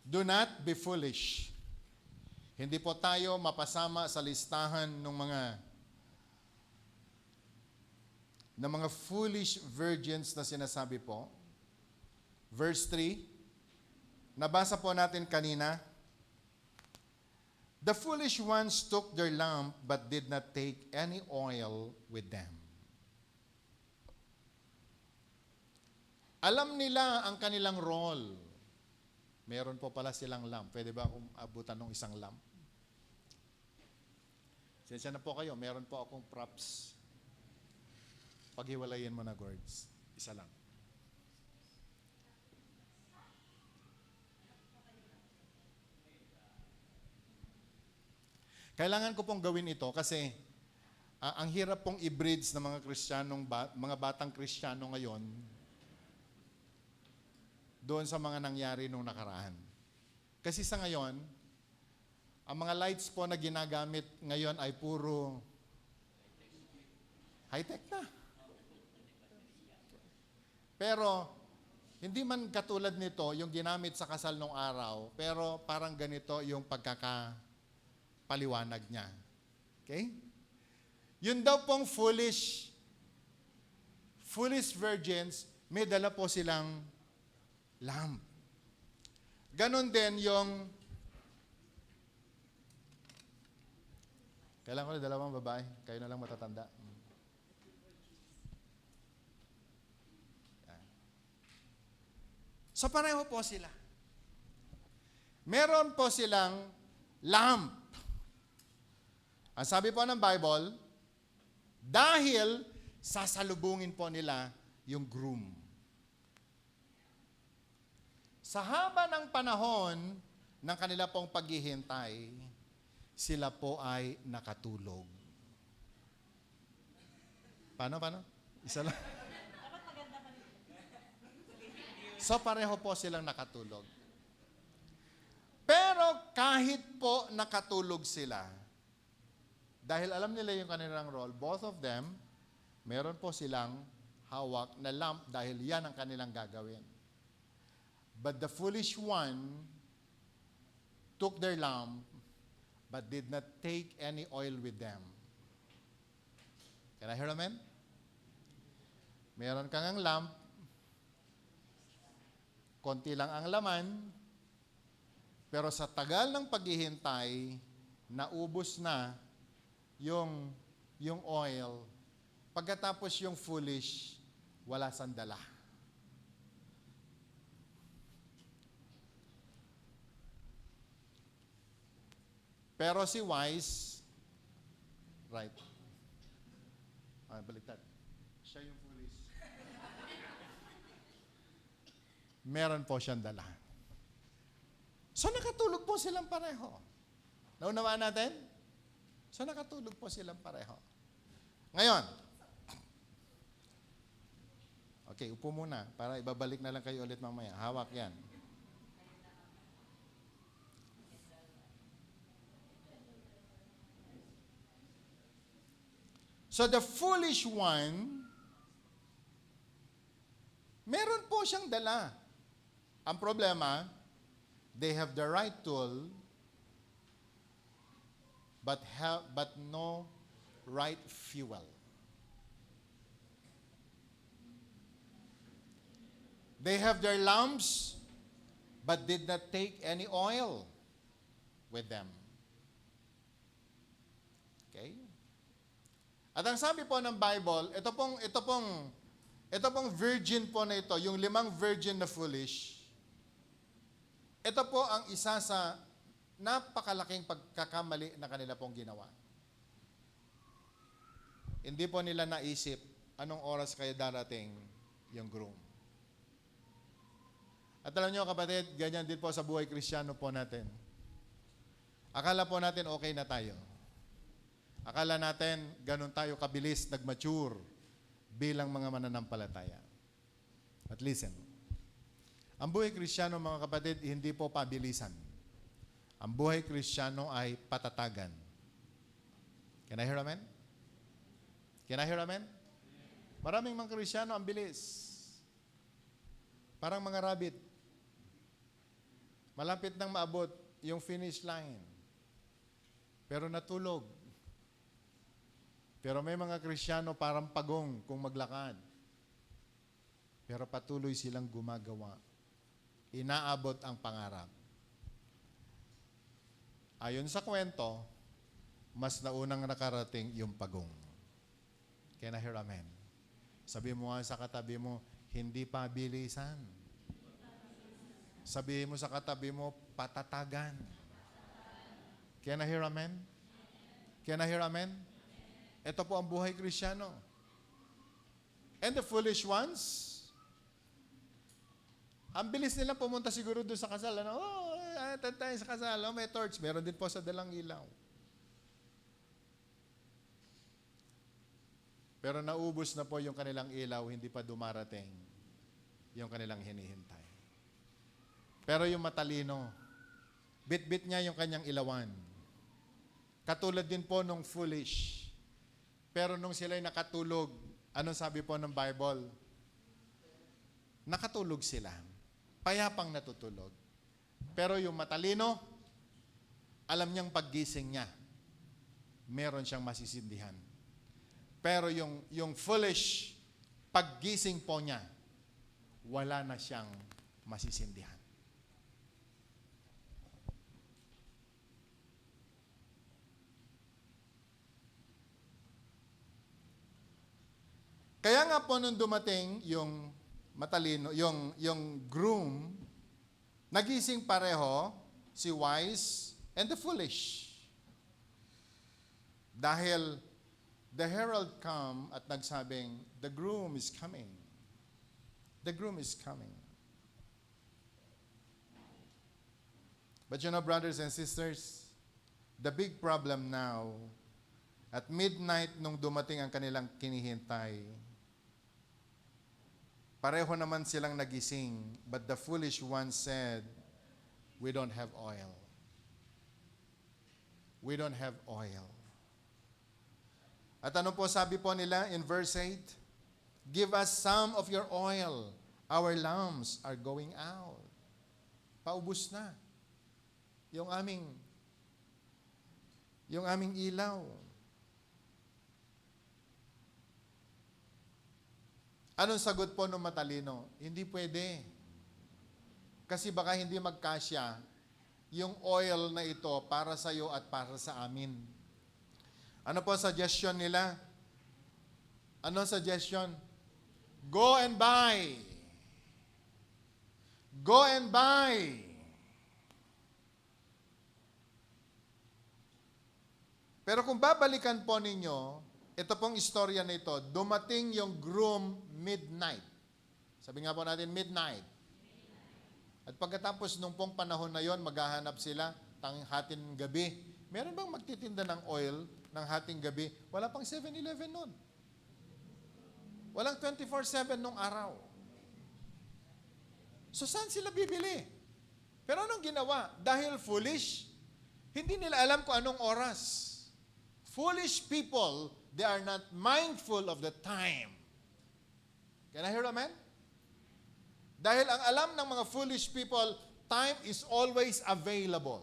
Do not be foolish. Hindi po tayo mapasama sa listahan ng mga foolish virgins na sinasabi po. Verse 3, nabasa po natin kanina, the foolish ones took their lamp but did not take any oil with them. Alam nila ang kanilang role. Meron po pala silang lamp. Pwede ba akong abutan ng isang lamp? Sensya na po kayo, meron po akong props. Paghiwalayin mo na, Gords. Isa lang. Kailangan ko pong gawin ito kasi ang hirap pong i-bridge ng mga mga batang Kristiyano ngayon doon sa mga nangyari nung nakaraan. Kasi sa ngayon, ang mga lights po na ginagamit ngayon ay puro high-tech na. Pero, hindi man katulad nito yung ginamit sa kasal nung araw, pero parang ganito yung pagkakapaliwanag niya. Okay? Yun daw pong foolish virgins, may dala po silang lamp. Ganon din yung kailangan ko na dalawang babae. Kayo na lang matatanda. Yan. So pareho po sila. Meron po silang lamp. Ang sabi po ng Bible, dahil sasalubungin po nila yung groom. Sa haba ng panahon ng kanila pong paghihintay, sila po ay nakatulog. Paano? Isa lang. So pareho po silang nakatulog. Pero kahit po nakatulog sila, dahil alam nila yung kanilang role, both of them, meron po silang hawak na lamp dahil yan ang kanilang gagawin. But the foolish one took their lamp but did not take any oil with them. Can I hear amen? Meron kang ang lamp, konti lang ang laman, pero sa tagal ng paghihintay, naubos na yung oil. Pagkatapos yung foolish, wala sandala. Pero si wise, right. Baliktad. Siya yung foolish. Meron po siyang dala. So nakatulog po silang pareho. Naunawaan natin? So nakatulog po silang pareho. Ngayon, okay, upo muna para ibabalik na lang kayo ulit mamaya. Hawak yan. So the foolish one, meron po siyang dala. Ang problema, they have the right tool, but no right fuel. They have their lamps, but did not take any oil with them. Okay? At ang sabi po ng Bible, ito pong virgin po na ito, yung 5 virgin na foolish, ito po ang isa sa napakalaking pagkakamali na kanila pong ginawa. Hindi po nila naisip anong oras kaya darating yung groom. At alam nyo kapatid, ganyan din po sa buhay Kristiyano po natin. Akala po natin okay na tayo. Akala natin ganun tayo kabilis nag-mature bilang mga mananampalataya. But listen, Ang buhay Kristiyano, mga kapatid, hindi po pabilisan. Ang buhay Kristiyano ay patatagan. Can I hear amen? Can I hear amen? Maraming mga Kristiyano ang bilis. Parang mga rabbit. Malapit nang maabot yung finish line. Pero natulog. Pero may mga Kristiyano parang pagong kung maglakad. Pero patuloy silang gumagawa. Inaabot ang pangarap. Ayon sa kwento, mas naunang nakarating yung pagong. Can I hear amen? Sabi mo nga sa katabi mo, hindi pabilisan. Sabi mo sa katabi mo, patatagan. Can I hear amen? Can I hear amen? Ito po ang buhay Kristiyano. And the foolish ones, ang bilis nila pumunta siguro doon sa kasal. Ano? Tayo sa kasal. Oh, may torch. Meron din po sa dalang ilaw. Pero naubos na po yung kanilang ilaw, hindi pa dumarating yung kanilang hinihintay. Pero yung matalino, bit-bit niya yung kanyang ilawan. Katulad din po nung foolish. Pero nung sila'y nakatulog, anong sabi po ng Bible? Nakatulog sila. Payapang natutulog. Pero yung matalino, alam niyang paggising niya, meron siyang masisindihan. Pero yung foolish, paggising po niya, wala na siyang masisindihan. Kaya nga po nung dumating yung matalino, yung groom, nagising pareho si wise and the foolish. Dahil the herald come at nagsabing, the groom is coming. The groom is coming. But you know, brothers and sisters, the big problem now, at midnight nung dumating ang kanilang kinihintay, pareho naman silang nagising, but the foolish one said, we don't have oil. We don't have oil. At ano po sabi po nila in verse 8? Give us some of your oil. Our lamps are going out. Paubos na. Yung aming ilaw. Anong sagot po ng matalino? Hindi pwede. Kasi baka hindi magkasya yung oil na ito para sa iyo at para sa amin. Ano po suggestion nila? Ano suggestion? Go and buy. Go and buy. Pero kung babalikan po ninyo, ito pong istorya na ito, dumating yung groom midnight. Sabi nga po natin, midnight. At pagkatapos nung pong panahon na yon, maghahanap sila hating gabi. Meron bang magtitinda ng oil ng hating gabi? Wala pang 7-Eleven nun. Walang 24/7 nung araw. So saan sila bibili? Pero anong ginawa? Dahil foolish, hindi nila alam kung anong oras. Foolish people, they are not mindful of the time. Can I hear amen? Dahil ang alam ng mga foolish people, time is always available.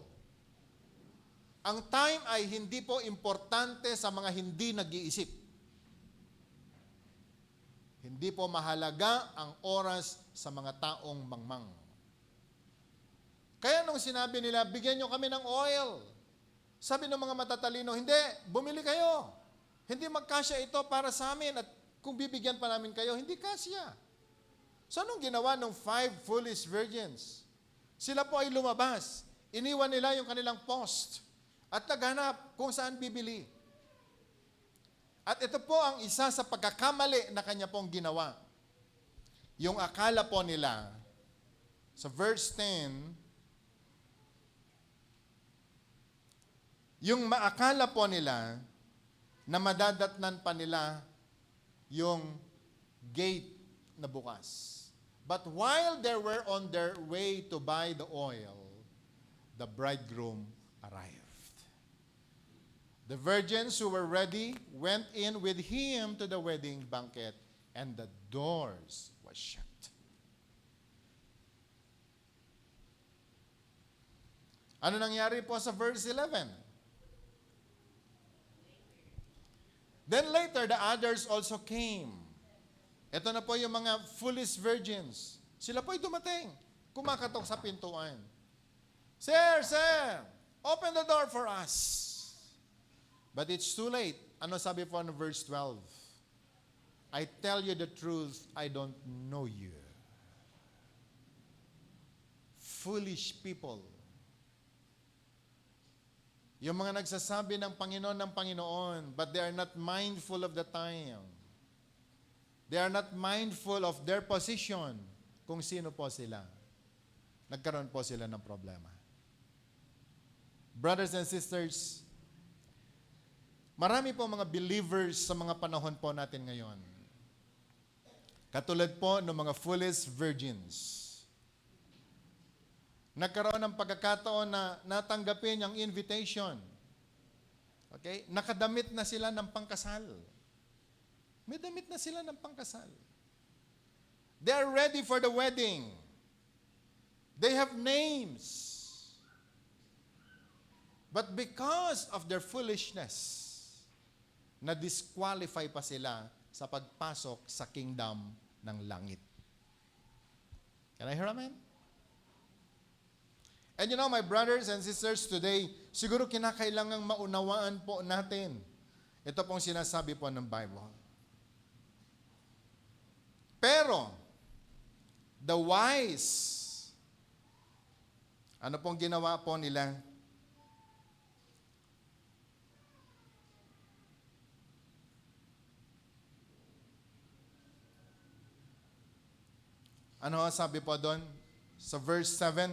Ang time ay hindi po importante sa mga hindi nag-iisip. Hindi po mahalaga ang oras sa mga taong mangmang. Kaya nung sinabi nila, bigyan nyo kami ng oil. Sabi ng mga matatalino, hindi, bumili kayo. Hindi magkasya ito para sa amin at kung bibigyan pa namin kayo, hindi kasya. So anong ginawa ng 5 foolish virgins? Sila po ay lumabas. Iniwan nila yung kanilang post at naghanap kung saan bibili. At ito po ang isa sa pagkakamali na kanya pong ginawa. Yung akala po nila, sa verse 10, yung maakala po nila na madadatnan pa nila yung gate na bukas. But while they were on their way to buy the oil, the bridegroom arrived. The virgins who were ready went in with him to the wedding banquet, and the doors were shut. Ano nangyari po sa verse 11? Then later, the others also came. Ito na po yung mga foolish virgins. Sila po'y dumating. Kumakatok sa pintuan. Sir, open the door for us. But it's too late. Ano sabi po ng verse 12? I tell you the truth, I don't know you. Foolish people. Yung mga nagsasabi ng Panginoon, but they are not mindful of the time. They are not mindful of their position, kung sino po sila. Nagkaroon po sila ng problema. Brothers and sisters, marami po mga believers sa mga panahon po natin ngayon. Katulad po ng mga foolish virgins. Nagkaroon ng pagkakataon na natanggapin ang invitation. Okay? Nakadamit na sila ng pangkasal. May damit na sila ng pangkasal. They are ready for the wedding. They have names. But because of their foolishness, na-disqualify pa sila sa pagpasok sa kingdom ng langit. Can I hear amen? And you know, my brothers and sisters, today, siguro kinakailangang maunawaan po natin. Ito pong sinasabi po ng Bible. Pero, the wise, ano pong ginawa po nila? Ano sabi po doon? Sa verse 7,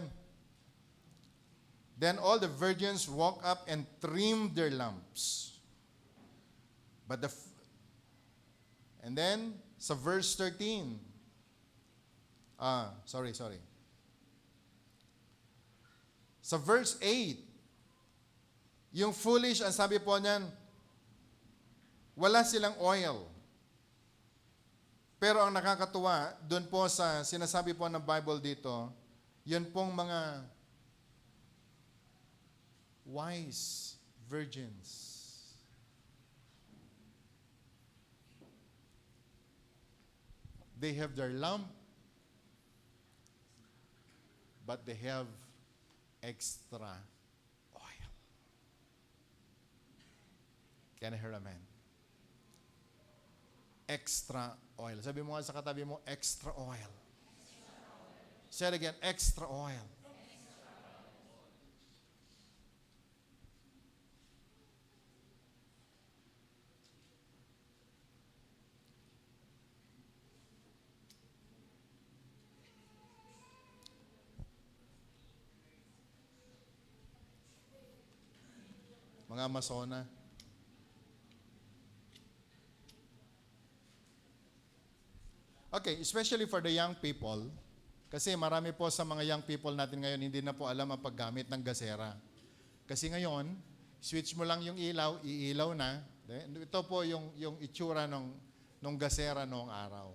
then all the virgins walked up and trimmed their lamps. And then, sa verse 13, sorry. Sa verse 8, yung foolish, ang sabi po niyan, wala silang oil. Pero ang nakakatuwa, doon po sa sinasabi po ng Bible dito, yun pong mga wise virgins. They have their lamp, but they have extra oil. Can I hear amen? Extra oil. Sabi mo nga sa katabi mo, extra oil. Say it again, extra oil. Mga masona. Okay, especially for the young people, kasi marami po sa mga young people natin ngayon hindi na po alam ang paggamit ng gasera. Kasi ngayon, switch mo lang yung ilaw, iilaw na. Ito po yung itsura nung gasera noong araw.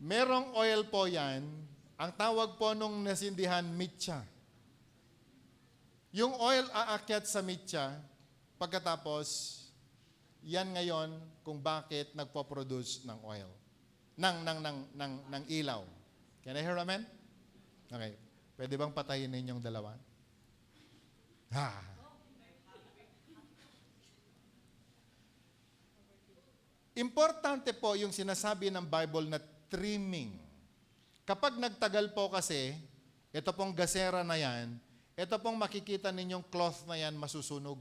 Merong oil po yan, ang tawag po nung nasindihan, mitya. Yung oil aakyat sa mitya, pagkatapos, yan ngayon kung bakit nagpo-produce ng oil. Ng ilaw. Can I hear amen? Okay. Pwede bang patayin ninyong dalawa? Ha. Importante po yung sinasabi ng Bible na trimming. Kapag nagtagal po kasi, ito pong gasera na yan, ito pong makikita ninyong cloth na yan masusunog.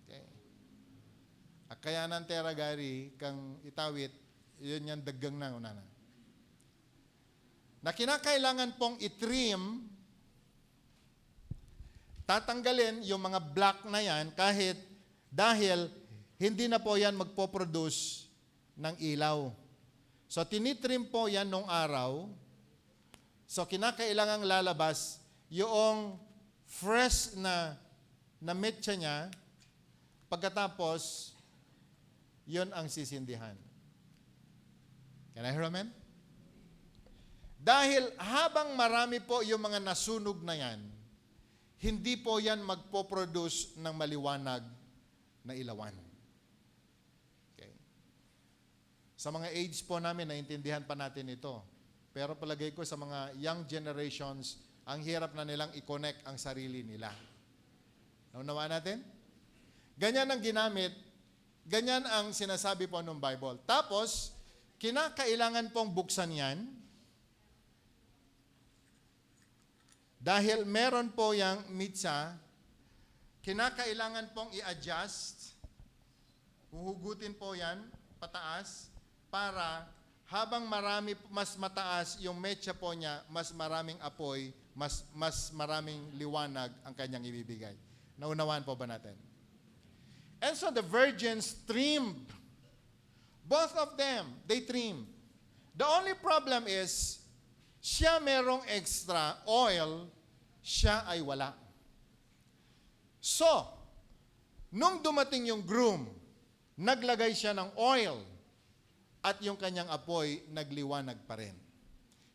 Okay. Kaya ng teragari, kang itawit, yun yan daggang na unana. Na kinakailangan pong itrim, tatanggalin yung mga black na yan dahil hindi na po yan magpo-produce ng ilaw. So, tinitrim po yan nung araw. So, kinakailangang lalabas yung fresh na metsa niya. Pagkatapos, yun ang sisindihan. Can I hear amen? Dahil habang marami po yung mga nasunog na yan, hindi po yan magpo-produce ng maliwanag na ilawan. Okay. Sa mga age po namin, naintindihan pa natin ito. Pero palagay ko sa mga young generations, ang hirap na nilang i-connect ang sarili nila. Naunawaan natin? Ganyan ang ginamit, ganyan ang sinasabi po ng Bible. Tapos, kinakailangan pong buksan yan dahil meron po yung mitsa, kinakailangan pong i-adjust, huhugutin po yan pataas para habang mas mataas yung metsa po niya, mas maraming apoy, mas maraming liwanag ang kanyang ibibigay. Naunawaan po ba natin? And so the virgins trimmed. Both of them, they trimmed. The only problem is, siya merong extra oil, siya ay wala. So, nung dumating yung groom, naglagay siya ng oil at yung kanyang apoy nagliwanag pa rin.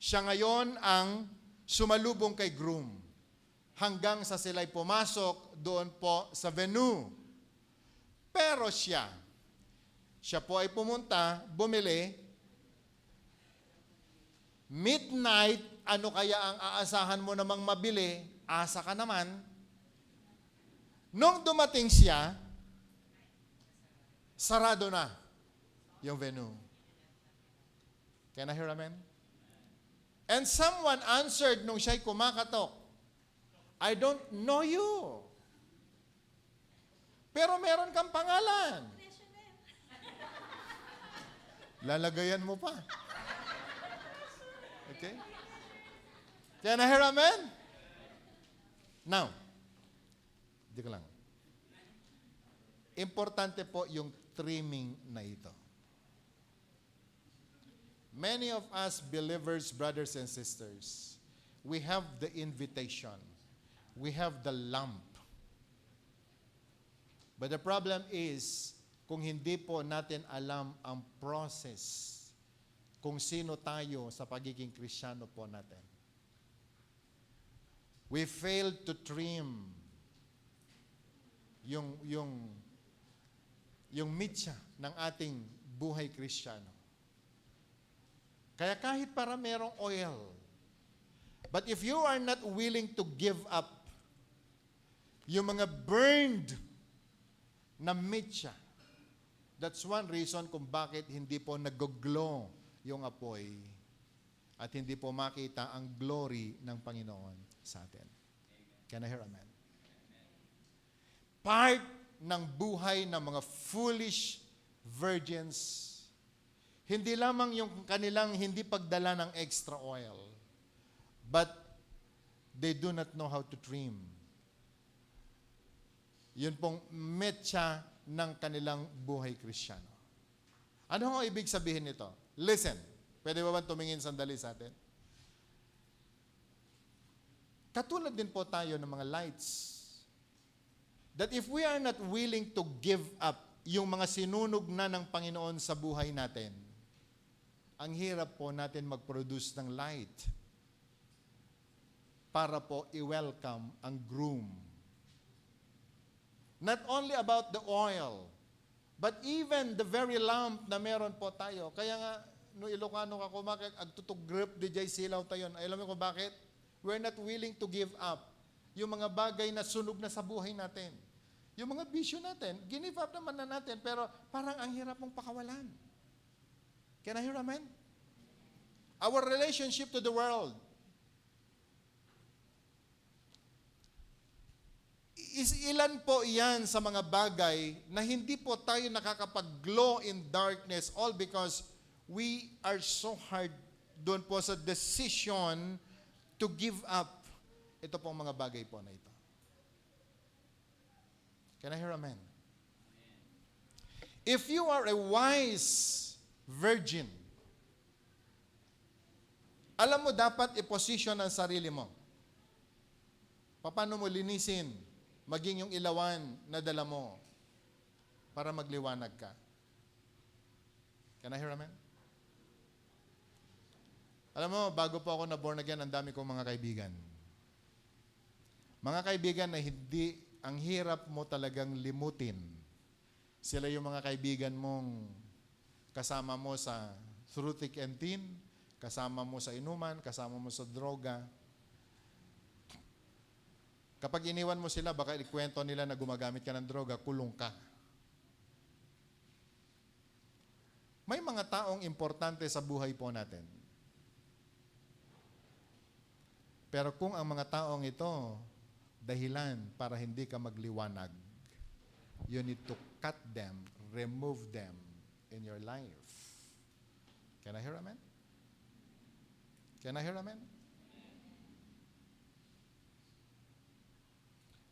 Siya ngayon ang sumalubong kay groom hanggang sa sila'y pumasok doon po sa venue. Pero siya po ay pumunta, bumili. Midnight, ano kaya ang aasahan mo namang mabili? Asa ka naman. Nung dumating siya, sarado na yung venue. Can I hear amen? And someone answered nung siya'y kumakatok, I don't know you. Pero meron kang pangalan. Lalagayan mo pa. Okay? Can I hear amen? Now, di ko lang. Importante po yung trimming na ito. Many of us believers, brothers and sisters, we have the invitation. We have the lamp. But the problem is, kung hindi po natin alam ang process, kung sino tayo sa pagiging Kristiyano po natin. We failed to trim yung mitsa ng ating buhay Kristiyano. Kaya kahit para merong oil, but if you are not willing to give up yung mga burned na mitsa, that's one reason kung bakit hindi po nag-glow yung apoy at hindi po makita ang glory ng Panginoon sa atin. Can I hear amen? Part ng buhay ng mga foolish virgins, hindi lamang yung kanilang hindi pagdala ng extra oil, but they do not know how to trim. Yun pong metsa ng kanilang buhay Kristiyano. Ano ang ibig sabihin nito? Listen, pwede ba tumingin sandali sa atin? Katulad din po tayo ng mga lights. That if we are not willing to give up yung mga sinunog na ng Panginoon sa buhay natin, ang hirap po natin mag-produce ng light para po i-welcome ang groom. Not only about the oil, but even the very lamp na meron po tayo. Kaya nga, no Ilocano ka kumakit, agtutugrip di jay silaw tayo. Alam mo ko bakit? We're not willing to give up yung mga bagay na sunog na sa buhay natin. Yung mga bisyo natin, give up naman na natin, pero parang ang hirap mong pakawalan. Can I hear amen? Our relationship to the world. Ilan po yan sa mga bagay na hindi po tayo nakakapag-glow in darkness, all because we are so hard doon po sa decision to give up ito pong mga bagay po na ito. Can I hear amen? Amen. If you are a wise virgin, Alam mo, dapat i-position ang sarili mo. Paano mo linisin, maging yung ilawan na dala mo para magliwanag ka. Can I hear amen? Alam mo, bago po ako na born again, ang dami kong mga kaibigan. Mga kaibigan na hindi, ang hirap mo talagang limutin. Sila yung mga kaibigan mong kasama mo sa through thick and thin, kasama mo sa inuman, kasama mo sa droga. Kapag iniwan mo sila, baka ikwento nila na gumagamit ka ng droga, kulong ka. May mga taong importante sa buhay po natin. Pero kung ang mga taong ito, dahilan para hindi ka magliwanag, you need to cut them, remove them in your life. Can I hear amen? Can I hear amen?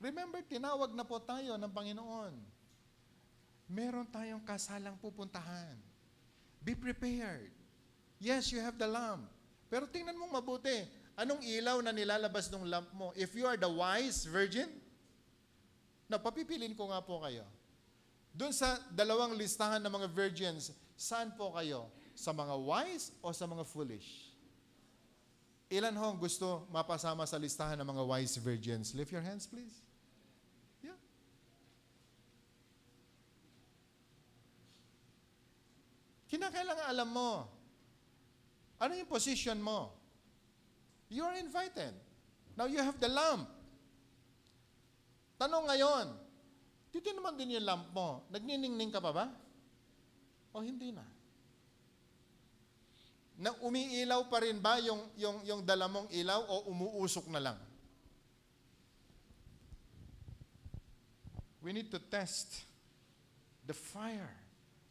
Remember, tinawag na po tayo ng Panginoon. Meron tayong kasalang pupuntahan. Be prepared. Yes, you have the lamp. Pero tingnan mong mabuti. Anong ilaw na nilalabas ng lamp mo? If you are the wise virgin, papipilin ko nga po kayo. Doon sa dalawang listahan ng mga virgins, saan po kayo? Sa mga wise o sa mga foolish? Ilan ho ang gusto mapasama sa listahan ng mga wise virgins? Lift your hands, please. Yeah. Kinakailangan alam mo. Ano yung position mo? You are invited. Now you have the lamp. Tanong ngayon, dito naman din yung lamp mo. Nagniningning ka pa ba? O hindi na? Na umiilaw pa rin ba yung dala mong ilaw o umuusok na lang? We need to test the fire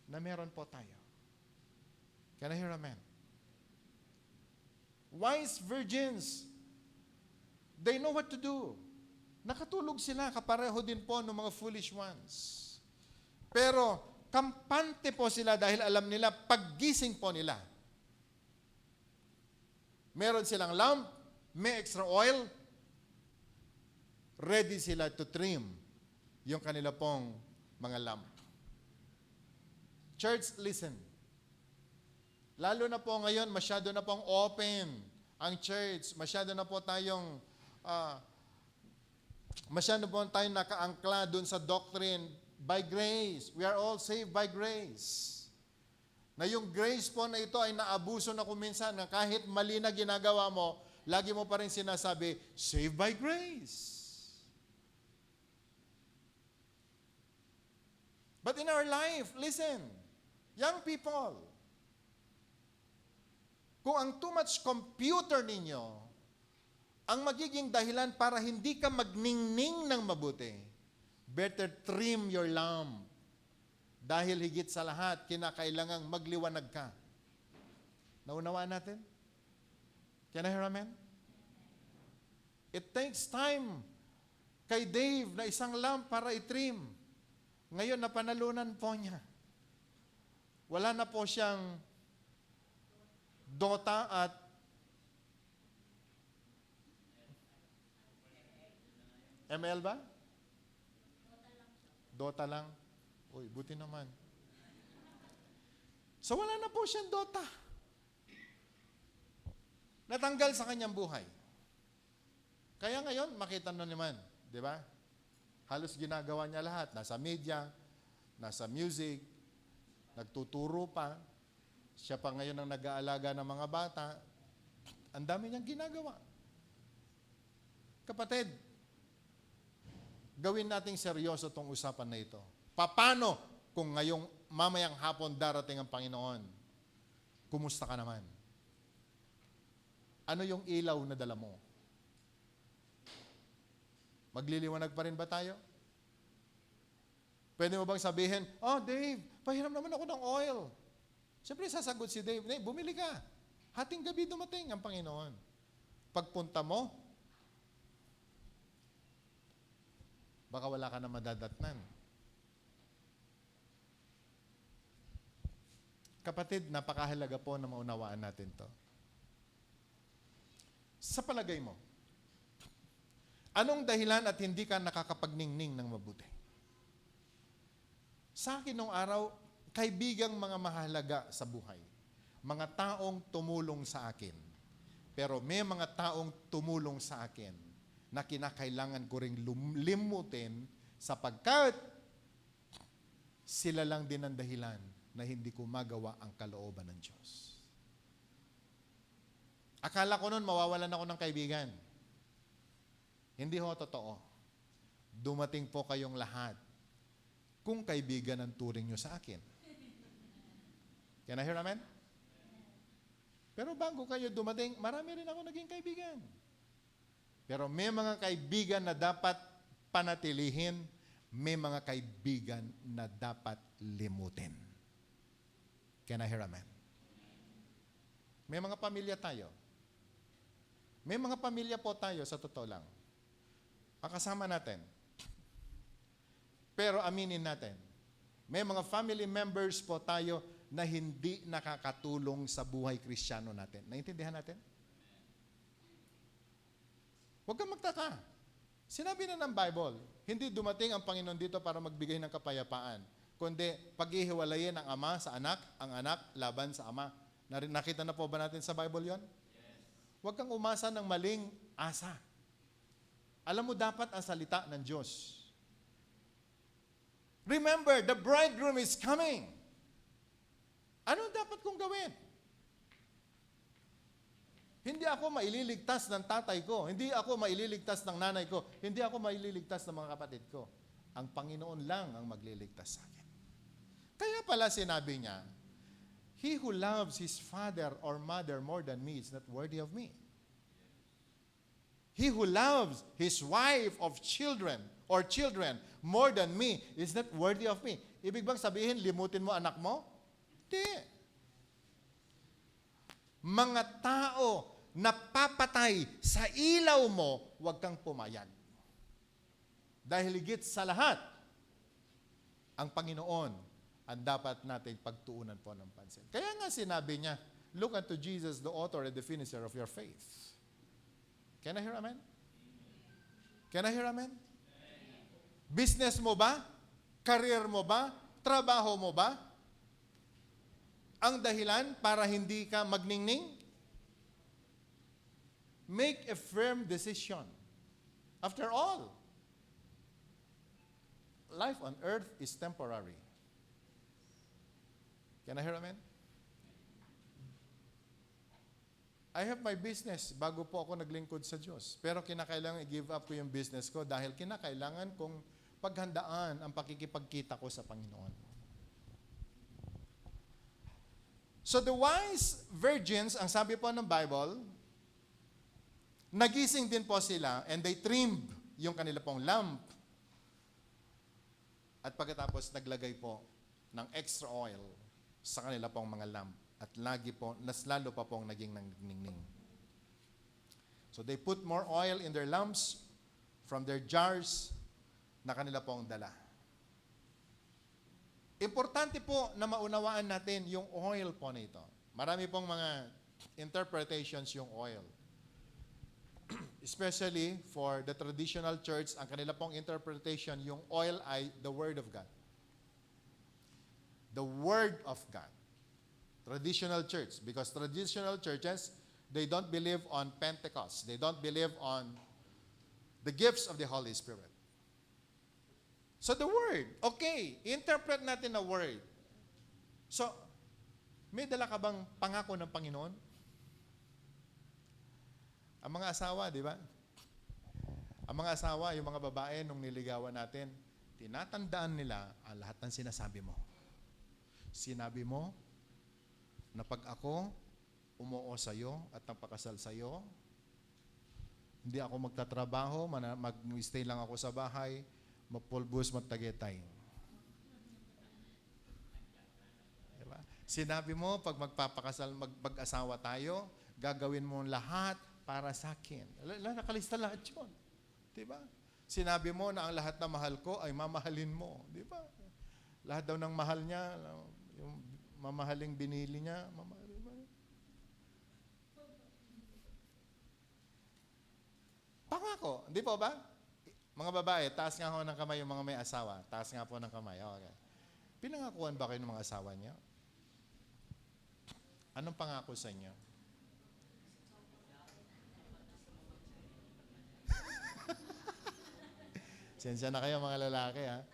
na meron po tayo. Can I hear amen? Wise virgins, they know what to do. Nakatulog sila, kapareho din po ng mga foolish ones. Pero, kampante po sila dahil alam nila, paggising po nila, meron silang lamp, may extra oil, ready sila to trim yung kanila pong mga lamp. Church, listen. Lalo na po ngayon, masyado na pong open ang church. Masyado na po tayong nakaangkla dun sa doctrine by grace. We are all saved by grace. Na yung grace po na ito ay naabuso na kuminsan na kahit mali na ginagawa mo, lagi mo pa rin sinasabi, saved by grace. But in our life, listen, young people, kung ang too much computer ninyo ang magiging dahilan para hindi ka magningning ng mabuti, better trim your lamp. Dahil higit sa lahat, kinakailangang magliwanag ka. Naunawaan natin? Can I hear amen? It takes time kay Dave na isang lamp para itrim. Ngayon, napanalunan po niya. Wala na po siyang Dota at ML ba? Dota lang. Uy, buti naman. So wala na po siyang Dota. Natanggal sa kanyang buhay. Kaya ngayon, makita na naman, di ba? Halos ginagawa niya lahat. Nasa media, nasa music, nagtuturo pa. Siya pa ngayon ang nag-aalaga ng mga bata. Ang dami niyang ginagawa. Kapatid, gawin nating seryoso itong usapan na ito. Paano kung ngayong mamayang hapon darating ang Panginoon? Kumusta ka naman? Ano yung ilaw na dala mo? Magliliwanag pa rin ba tayo? Pwede mo bang sabihin, oh Dave, pahiram naman ako ng oil. Siyempre, sasagot si Dave, bumili ka. Hating gabi dumating ang Panginoon. Pagpunta mo, baka wala ka na madadatnan. Kapatid, napakahalaga po na maunawaan natin to. Sa palagay mo, anong dahilan at hindi ka nakakapagningning ng mabuti? Sa akin nung araw, kaibigang mga mahalaga sa buhay. Mga taong tumulong sa akin. Pero may mga taong tumulong sa akin na kinakailangan ko ring limutin sapagkat sila lang din ang dahilan na hindi ko magawa ang kalooban ng Diyos. Akala ko noon mawawalan ako ng kaibigan. Hindi ho totoo. Dumating po kayong lahat kung kaibigan ang turing nyo sa akin. Can I hear amen? Pero bago kayo dumating, marami rin ako naging kaibigan. Pero may mga kaibigan na dapat panatilihin, may mga kaibigan na dapat limutin. Can I hear amen? May mga pamilya tayo. May mga pamilya po tayo, sa totoo lang. Makasama natin. Pero aminin natin, may mga family members po tayo na hindi nakakatulong sa buhay Kristiyano natin. Naintindihan natin? Huwag kang magtaka. Sinabi na ng Bible, hindi dumating ang Panginoon dito para magbigay ng kapayapaan, kundi paghihiwalayin ang ama sa anak, ang anak laban sa ama. Nakita na po ba natin sa Bible yon? Huwag kang umasa ng maling asa. Alam mo dapat ang salita ng Diyos. Remember, the bridegroom is coming. Ano dapat kong gawin? Hindi ako maililigtas ng tatay ko. Hindi ako maililigtas ng nanay ko. Hindi ako maililigtas ng mga kapatid ko. Ang Panginoon lang ang magliligtas sa akin. Kaya pala sinabi niya, he who loves his father or mother more than me is not worthy of me. He who loves his wife of children or children more than me is not worthy of me. Ibig bang sabihin, limutin mo anak mo? Hindi. Mga tao na papatay sa ilaw mo, huwag kang pumayag. Dahil higit sa lahat, ang Panginoon ang dapat natin pagtuunan po ng pansin. Kaya nga sinabi niya, look unto Jesus, the author and the finisher of your faith. Can I hear amen? Can I hear amen? Business mo ba? Career mo ba? Trabaho mo ba? Ang dahilan para hindi ka magningning? Make a firm decision. After all, life on earth is temporary. Can I hear amen? I have my business bago po ako naglingkod sa Diyos. Pero kinakailangan i-give up ko yung business ko dahil kinakailangan kong paghandaan ang pakikipagkita ko sa Panginoon. So the wise virgins, ang sabi po ng Bible, nagising din po sila and they trimmed yung kanila pong lamp. At pagkatapos naglagay po ng extra oil sa kanila pong mga lamp. At lagi po, lalo pa pong naging nangningning. So they put more oil in their lamps from their jars na kanila pong dala. Importante po na maunawaan natin yung oil po nito. Marami pong mga interpretations yung oil. Especially for the traditional church, ang kanila pong interpretation, yung oil ay the Word of God. The Word of God. Traditional church. Because traditional churches, they don't believe on Pentecost. They don't believe on the gifts of the Holy Spirit. So the Word, okay, interpret natin the Word. So, may dala ka bang pangako ng Panginoon? Ang mga asawa, di ba? Ang mga asawa, yung mga babae, nung niligawan natin, tinatandaan nila ang lahat ng sinasabi mo. Sinabi mo na pag ako umuo sa'yo at napakasal sa'yo, hindi ako magtatrabaho, mag-stay lang ako sa bahay, mapulbos, magtagetay. Diba? Sinabi mo, pag magpapakasal, mag-asawa tayo, gagawin mo lahat para sa akin. Nakalista lahat yun. Diba? Sinabi mo na ang lahat na mahal ko ay mamahalin mo. Diba? Lahat daw ng mahal niya, yung mamahaling binili niya, mamahalin mo. Pangako. Hindi po ba? Mga babae, taas nga ho ng kamay yung mga may asawa. Taas nga po ng kamay. Okay. Pinangakuan ba kayo ng mga asawa niyo? Anong pangako sa inyo? Sensya na kayo mga lalaki, ha?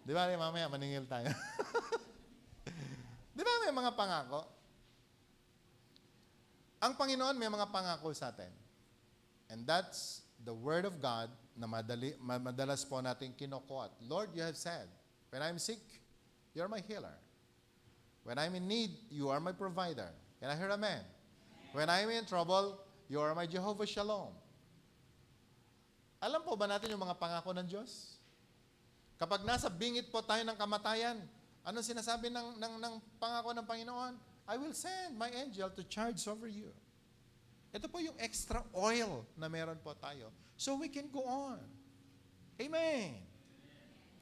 Di ba, mamaya maningil tayo. Di ba may mga pangako? Ang Panginoon may mga pangako sa atin. And that's the Word of God na madalas po natin kinukuat. Lord, you have said, when I'm sick, you're my healer. When I'm in need, you are my provider. Can I hear amen? When I'm in trouble, you are my Jehovah Shalom. Alam po ba natin yung mga pangako ng Diyos? Kapag nasa bingit po tayo ng kamatayan, ano sinasabi ng pangako ng Panginoon? I will send my angel to charge over you. Ito po yung extra oil na meron po tayo. So we can go on. Amen.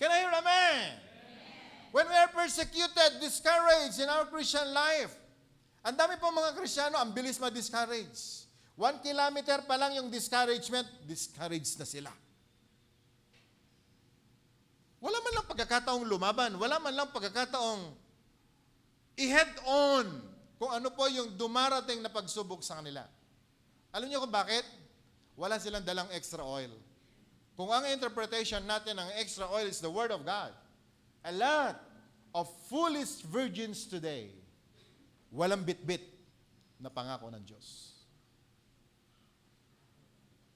Can I hear amen? When we are persecuted, discouraged in our Christian life, ang dami po mga Kristyano, ang bilis ma-discourage. 1 kilometer pa lang yung discouragement, discouraged na sila. Wala man lang pagkakataong lumaban, wala man lang pagkakataong i-head on kung ano po yung dumarating na pagsubok sa kanila. Alam niyo kung bakit? Wala silang dalang extra oil. Kung ang interpretation natin ng extra oil is the Word of God, a lot of foolish virgins today, walang bit-bit na pangako ng Diyos.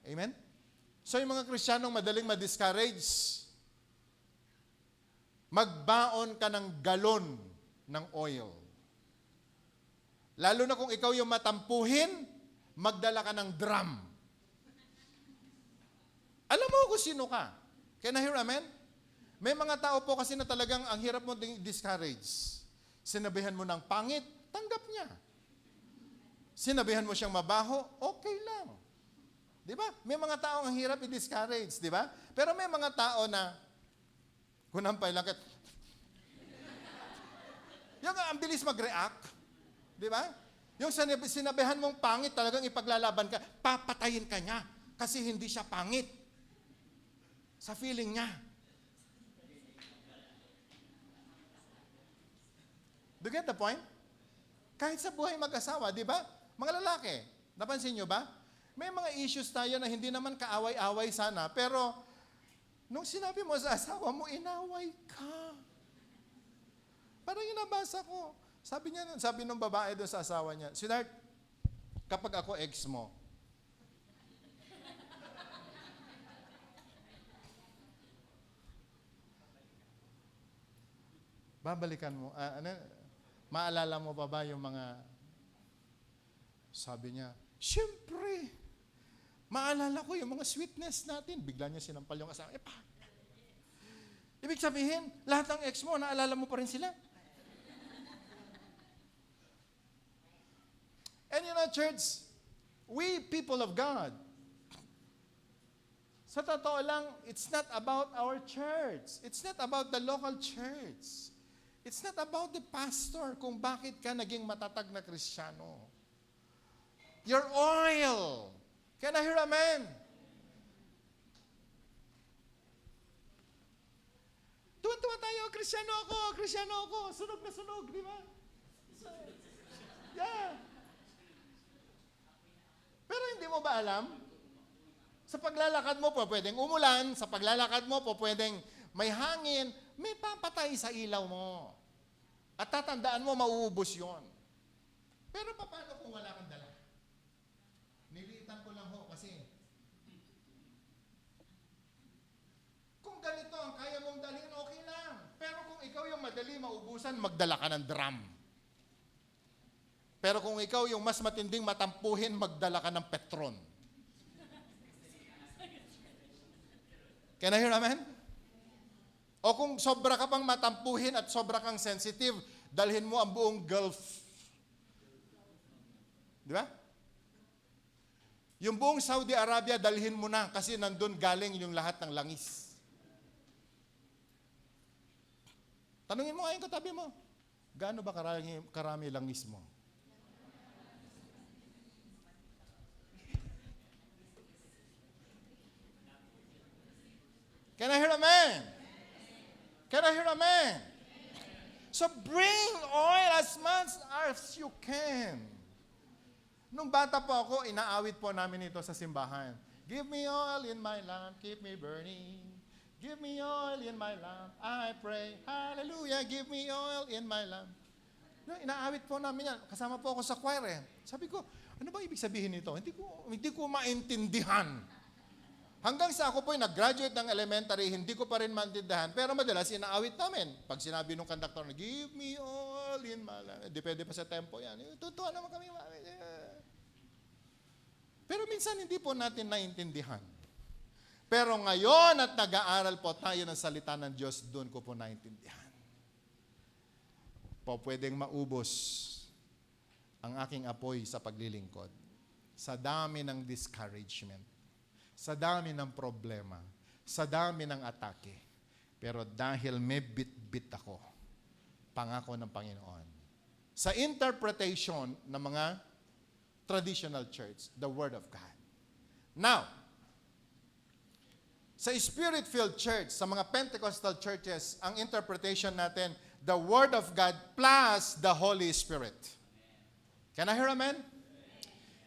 Amen? So yung mga Kristiyanong madaling ma-discourage, magbaon ka ng galon ng oil. Lalo na kung ikaw yung matampuhin, magdala ka ng drum. Alam mo kung sino ka. Can I hear amen? May mga tao po kasi na talagang ang hirap mo discourage. Sinabihan mo ng pangit, tanggap niya. Sinabihan mo siyang mabaho, okay lang. Di ba? May mga tao ang hirap i-discourage, di ba? Pero may mga tao na, kunampay lang, yung ang bilis mag-react, di ba? Yung sinabihan mong pangit, talagang ipaglalaban ka, papatayin ka niya kasi hindi siya pangit. Sa feeling niya. Do you get the point? Kahit sa buhay mag-asawa, di ba? Mga lalaki, napansin nyo ba? May mga issues tayo na hindi naman kaaway-away sana, pero nung sinabi mo sa asawa mo, inaway ka. Parang yung nabasa ko. Sabi nung babae doon sa asawa niya, Sweetheart, kapag ako ex mo, babalikan mo, maalala mo pa ba yung mga, sabi niya, siyempre, maalala ko yung mga sweetness natin. Bigla niya sinampal yung asawa. Ibig sabihin, lahat ng ex mo, naalala mo pa rin sila. And you know, church, we people of God, sa totoo lang, it's not about our church. It's not about the local church. It's not about the pastor kung bakit ka naging matatag na Kristiyano. Your oil. Can I hear amen? Tuwan-tuwa tayo, Kristiyano ako, sunog na sunog, di ba? Yeah. Pero hindi mo ba alam? Sa paglalakad mo po pwedeng umulan, sa paglalakad mo po pwedeng may hangin, may papatay sa ilaw mo. At tatandaan mo, mauubos yon. Pero paano kung wala kang dala? Niliitan ko lang ho kasi kung ganito ang kaya mong dalhin, okay lang. Pero kung ikaw yung madali maubusan, magdala ka ng drum. Pero kung ikaw yung mas matinding matampuhin, magdala ka ng Petron. Can I hear amen? O kung sobra ka pang matampuhin at sobra kang sensitive, dalhin mo ang buong Gulf. Di ba? Yung buong Saudi Arabia, dalhin mo na kasi nandun galing yung lahat ng langis. Tanungin mo ngayon katabi mo, gaano ba karami langis mo? Can I hear amen? Can I hear amen? So bring oil as much as you can. Nung bata po ako, inaawit po namin ito sa simbahan. Give me oil in my lamp, keep me burning. Give me oil in my lamp, I pray. Hallelujah, give me oil in my lamp. No, inaawit po namin yan. Kasama po ako sa choir eh. Sabi ko, ano ba ibig sabihin nito? Hindi ko maintindihan. Hanggang sa ako po nag-graduate ng elementary, hindi ko pa rin maintindihan. Pero madalas, inaawit namin. Pag sinabi nung conductor, give me oil in my lamp. Depende pa sa tempo yan. Tutuwa naman kami. Pero minsan hindi po natin naintindihan. Pero ngayon at nag-aaral po tayo ng salita ng Diyos, doon ko po naintindihan. Po pwedeng maubos ang aking apoy sa paglilingkod. Sa dami ng discouragement. Sa dami ng problema. Sa dami ng atake. Pero dahil may bit-bit ako, pangako ng Panginoon. Sa interpretation ng mga traditional church, the Word of God. Now, sa Spirit-filled church, sa mga Pentecostal churches, ang interpretation natin, the Word of God plus the Holy Spirit. Can I hear amen?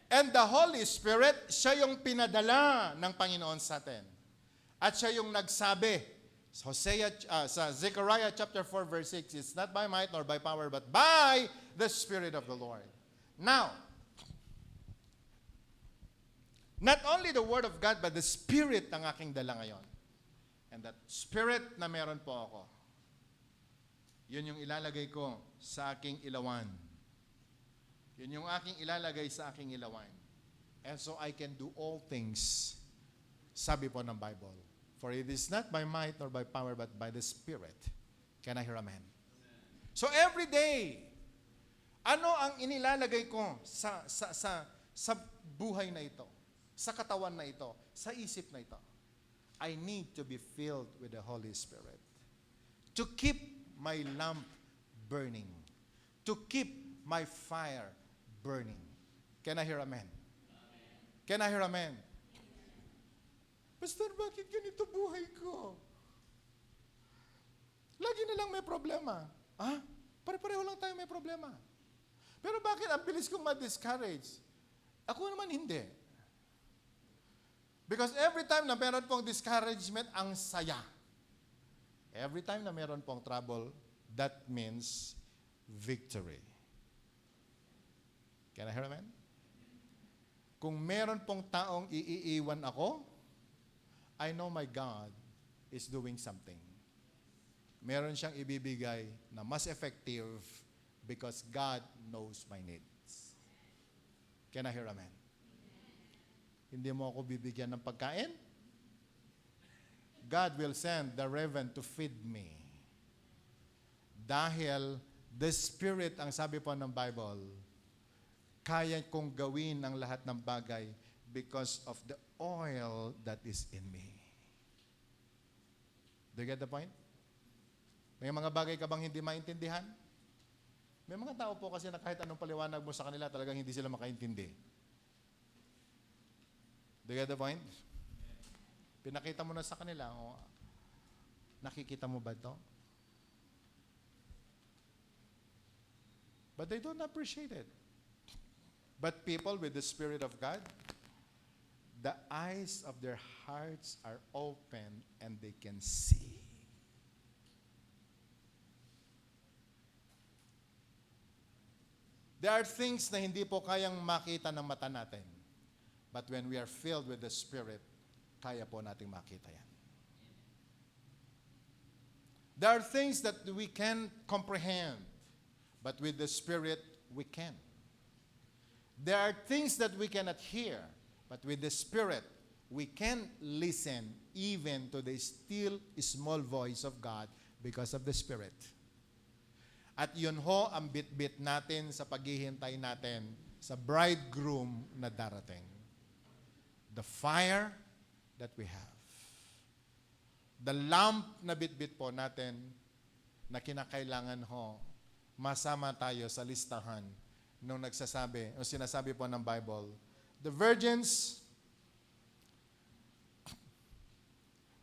And the Holy Spirit, siya yung pinadala ng Panginoon sa atin. At siya yung nagsabi, sa Zechariah chapter 4 verse 6, it's not by might nor by power, but by the Spirit of the Lord. Now, not only the Word of God, but the Spirit ang aking dala ngayon. And that Spirit na meron po ako, yun yung ilalagay ko sa aking ilawan. Yun yung aking ilalagay sa aking ilawan. And so I can do all things, sabi po ng Bible. For it is not by might nor by power, but by the Spirit. Can I hear amen? So every day, ano ang inilalagay ko sa buhay na ito? Sa katawan na ito, sa isip na ito. I need to be filled with the Holy Spirit. To keep my lamp burning. To keep my fire burning. Can I hear amen? Can I hear amen? Pastor, bakit ganito buhay ko? Lagi na lang may problema. Ah? Pare-pareho lang tayo may problema. Pero bakit ang bilis kong ma-discourage? Ako naman hindi. Because every time na meron pong discouragement, ang saya. Every time na meron pong trouble, that means victory. Can I hear amen? Kung meron pong taong iiwan ako, I know my God is doing something. Meron siyang ibibigay na mas effective because God knows my needs. Can I hear amen? Hindi mo ako bibigyan ng pagkain? God will send the raven to feed me. Dahil the Spirit, ang sabi po ng Bible, kaya kong gawin ang lahat ng bagay because of the oil that is in me. Do you get the point? May mga bagay ka bang hindi maintindihan? May mga tao po kasi na kahit anong paliwanag mo sa kanila, talagang hindi sila makaintindi. Do you get the point? Pinakita mo na sa kanila, nakikita mo ba ito? But they don't appreciate it. But people with the Spirit of God, the eyes of their hearts are open and they can see. There are things na hindi po kayang makita ng mata natin. But when we are filled with the Spirit, kaya po nating makita yan. There are things that we can't comprehend, but with the Spirit, we can. There are things that we cannot hear, but with the Spirit, we can listen even to the still small voice of God because of the Spirit. At yun ho ang bit-bit natin sa paghihintay natin sa bridegroom na darating. The fire that we have. The lamp na bit-bit po natin na kinakailangan ho, masama tayo sa listahan nung nagsasabi, o sinasabi po ng Bible,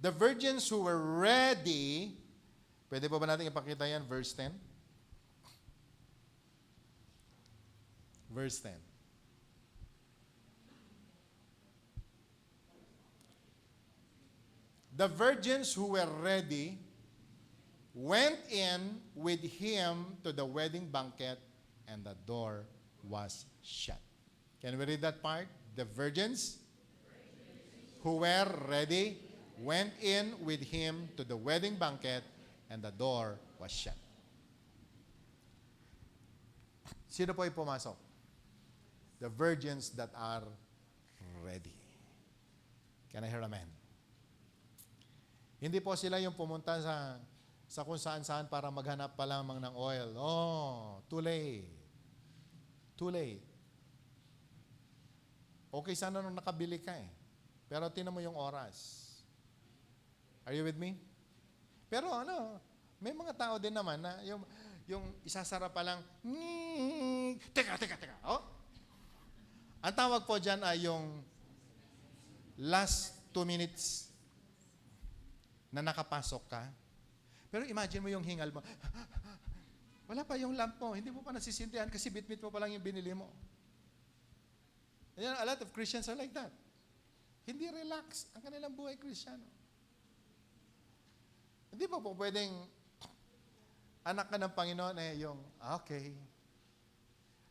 the The virgins who were ready, pwede pa ba natin ipakita yan? Verse 10. Verse 10. The virgins who were ready went in with him to the wedding banquet, and the door was shut. Can we read that part? The virgins who were ready went in with him to the wedding banquet, and the door was shut. Sino po ay pumasok? The virgins that are ready. Can I hear amen? Hindi po sila yung pumunta sa kung saan-saan para maghanap pa lamang ng oil. Oh, too late. Too late. Okay sana nung nakabili ka eh. Pero tinan mo yung oras. Are you with me? Pero may mga tao din naman na yung isasara pa lang, teka. Oh. Ang tawag po dyan ay yung last 2 minutes na nakapasok ka. Pero imagine mo yung hingal mo. Wala pa yung lamp mo. Hindi mo pa nasisindihan kasi bit-bit mo pa lang yung binili mo. A lot of Christians are like that. Hindi relax ang kanilang buhay Kristiyano. Hindi pa po pwedeng anak ka ng Panginoon yung, okay,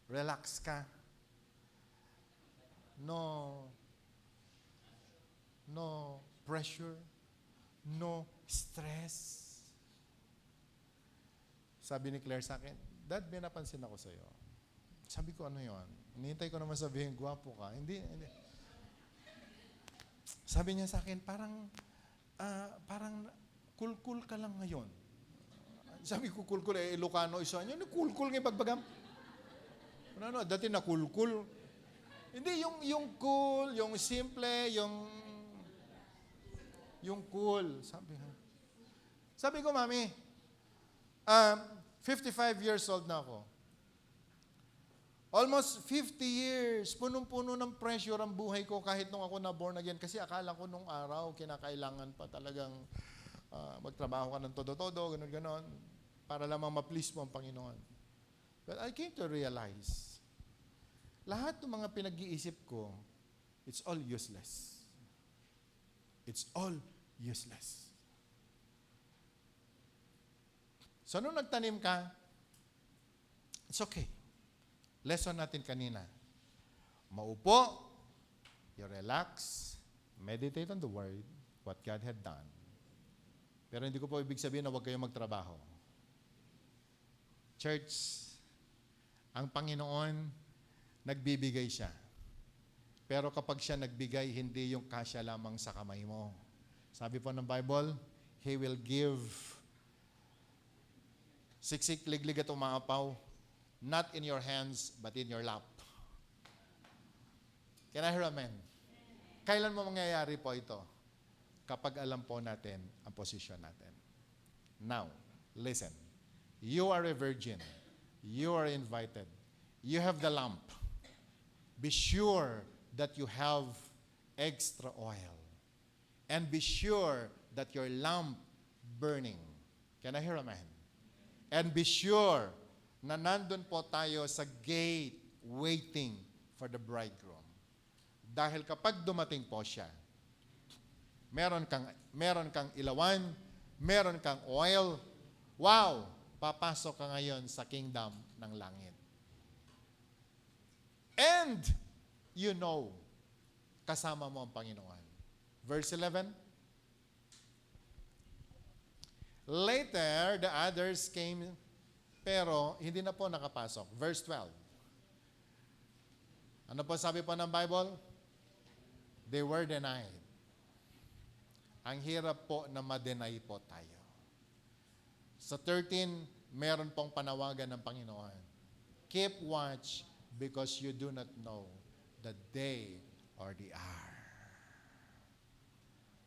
relax ka. No pressure. No stress. Sabi ni Claire sa akin, Dad, may napansin ako sa'yo. Sabi ko, ano yun? Hinihintay ko naman sabihin, gwapo ka. Hindi. Sabi niya sa akin, parang cool ka lang ngayon. Sabi ko, cool, Ilocano isa niya. Cool nga pagbagam. Dati na cool. Hindi, yung cool, yung simple, yung cool. Sabi ko, Mami, 55 years old na ako. Almost 50 years, punong-puno ng pressure ang buhay ko kahit nung ako na born again. Kasi akala ko nung araw, kinakailangan pa talagang magtrabaho ka ng todo-todo, ganon, para lamang ma-please mo ang Panginoon. But I came to realize, lahat ng mga pinag-iisip ko, it's all useless. It's all useless. So, nung nagtanim ka, it's okay. Lesson natin kanina. Maupo, you relax, meditate on the Word, what God had done. Pero hindi ko po ibig sabihin na huwag kayong magtrabaho. Church, ang Panginoon, nagbibigay siya. Pero kapag siya nagbigay, hindi yung kasya lamang sa kamay mo. Sabi po ng Bible, He will give siksik, liglig at umaapaw, not in your hands, but in your lap. Can I hear amen? Kailan mo mangyayari po ito? Kapag alam po natin ang posisyon natin. Now, listen. You are a virgin. You are invited. You have the lamp. Be sure that you have extra oil. And be sure that your lamp burning. Can I hear amen? And be sure na nandun po tayo sa gate waiting for the bridegroom. Dahil kapag dumating po siya, meron kang ilawan, meron kang oil. Wow! Papasok ka ngayon sa kingdom ng langit. And you know, kasama mo ang Panginoon. Verse 11. Later, the others came, pero hindi na po nakapasok. Verse 12. Ano po sabi po ng Bible? They were denied. Ang hirap po na ma-deny po tayo. Sa 13, meron pong panawagan ng Panginoon. Keep watch because you do not know the day or the hour.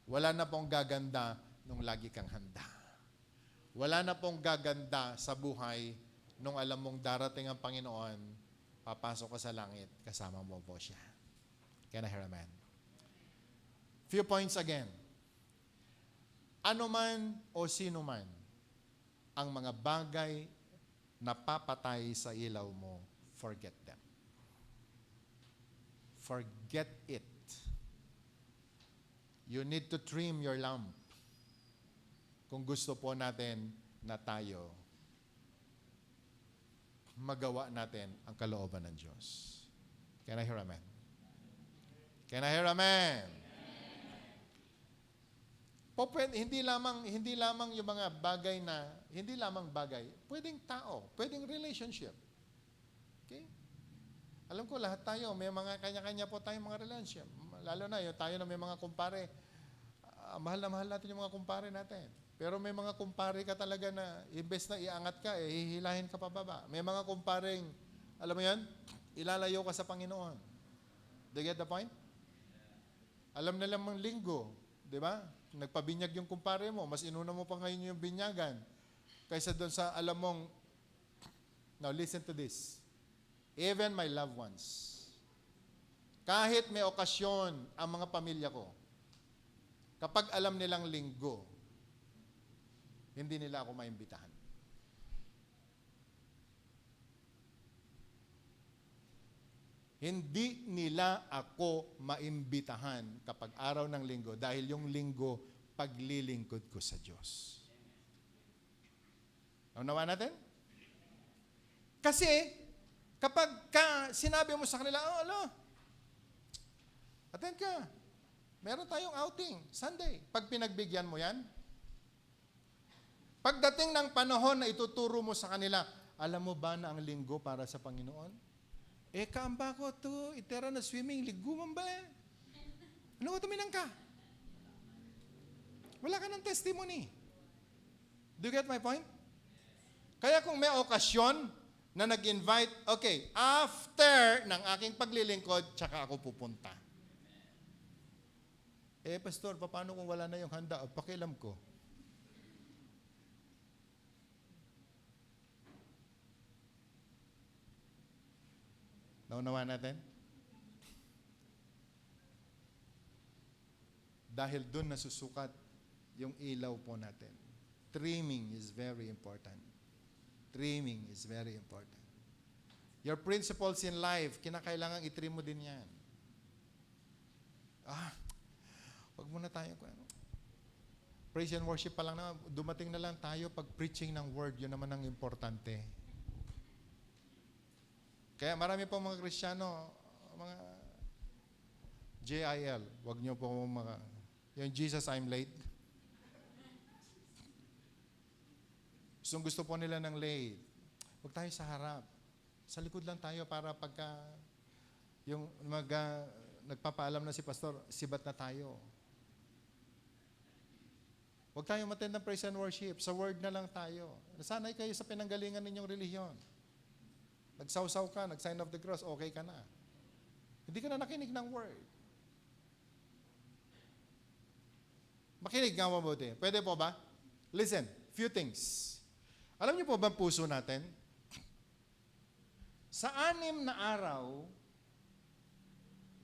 Wala na pong gaganda nung lagi kang handa. Wala na pong gaganda sa buhay nung alam mong darating ang Panginoon, papasok ka sa langit, kasama mo po siya. Can I hear amen? Few points again. ano man o sino man ang mga bagay na papatay sa ilaw mo, forget them. Forget it. You need to trim your lamp kung gusto po natin na tayo magawa natin ang kalooban ng Diyos. Can I hear amen? Can I hear amen? Hindi lamang yung mga bagay na, hindi lamang bagay, pwedeng tao, pwedeng relationship. Okay? Alam ko lahat tayo, may mga kanya-kanya po tayong mga relationship. Lalo na yung tayo na may mga kumpare, mahal na mahal natin yung mga kumpare natin. Pero may mga kumpare ka talaga na, imbes na iangat ka, hihilahin ka pababa. May mga kumparing, alam mo yan, ilalayo ka sa Panginoon. Do you get the point? Alam na lamang linggo, di ba? Nagpabinyag yung kumpare mo, mas inuna mo pa ngayon yung binyagan. Kaysa doon sa alam mong, now listen to this. Even my loved ones, kahit may okasyon ang mga pamilya ko, kapag alam nilang linggo, hindi nila ako maimbitahan. Hindi nila ako maimbitahan kapag araw ng linggo dahil yung linggo paglilingkod ko sa Diyos. Naunawa natin? Kasi kapag sinabi mo sa kanila, attend ka. Meron tayong outing, Sunday. Pag pinagbigyan mo yan, pagdating ng panahon na ituturo mo sa kanila, alam mo ba na ang linggo para sa Panginoon? Kaamba ko to, itera na swimming, liguman ba eh? Ano ko tuminang ka? Wala ka ng testimony. Do you get my point? Kaya kung may okasyon na nag-invite, okay, after ng aking paglilingkod, tsaka ako pupunta. Pastor, paano kung wala na yung handa? Pakialam ko. Naunawa natin? Dahil doon nasusukat yung ilaw po natin. Trimming is very important. Trimming is very important. Your principles in life, kinakailangan itrim mo din yan. Wag muna tayo. Praise and worship pa lang na, dumating na lang tayo pag preaching ng word, yun naman ang importante. Kaya marami pong mga Kristiyano, mga JIL, wag niyo po yung Jesus, I'm late. Gusto po nila ng late. Huwag tayo sa harap. Sa likod lang tayo para pagka yung nagpapaalam na si pastor, sibat na tayo. Huwag tayo attend ng praise and worship. Sa word na lang tayo. Nasanay kayo sa pinanggalingan ninyong relihiyon. Nagsawsaw ka, nag-sign of the cross, okay ka na. Hindi ka na nakinig ng word. Makinig nga mabuti. Pwede po ba? Listen, few things. Alam niyo po ba ang puso natin? Sa 6 na araw,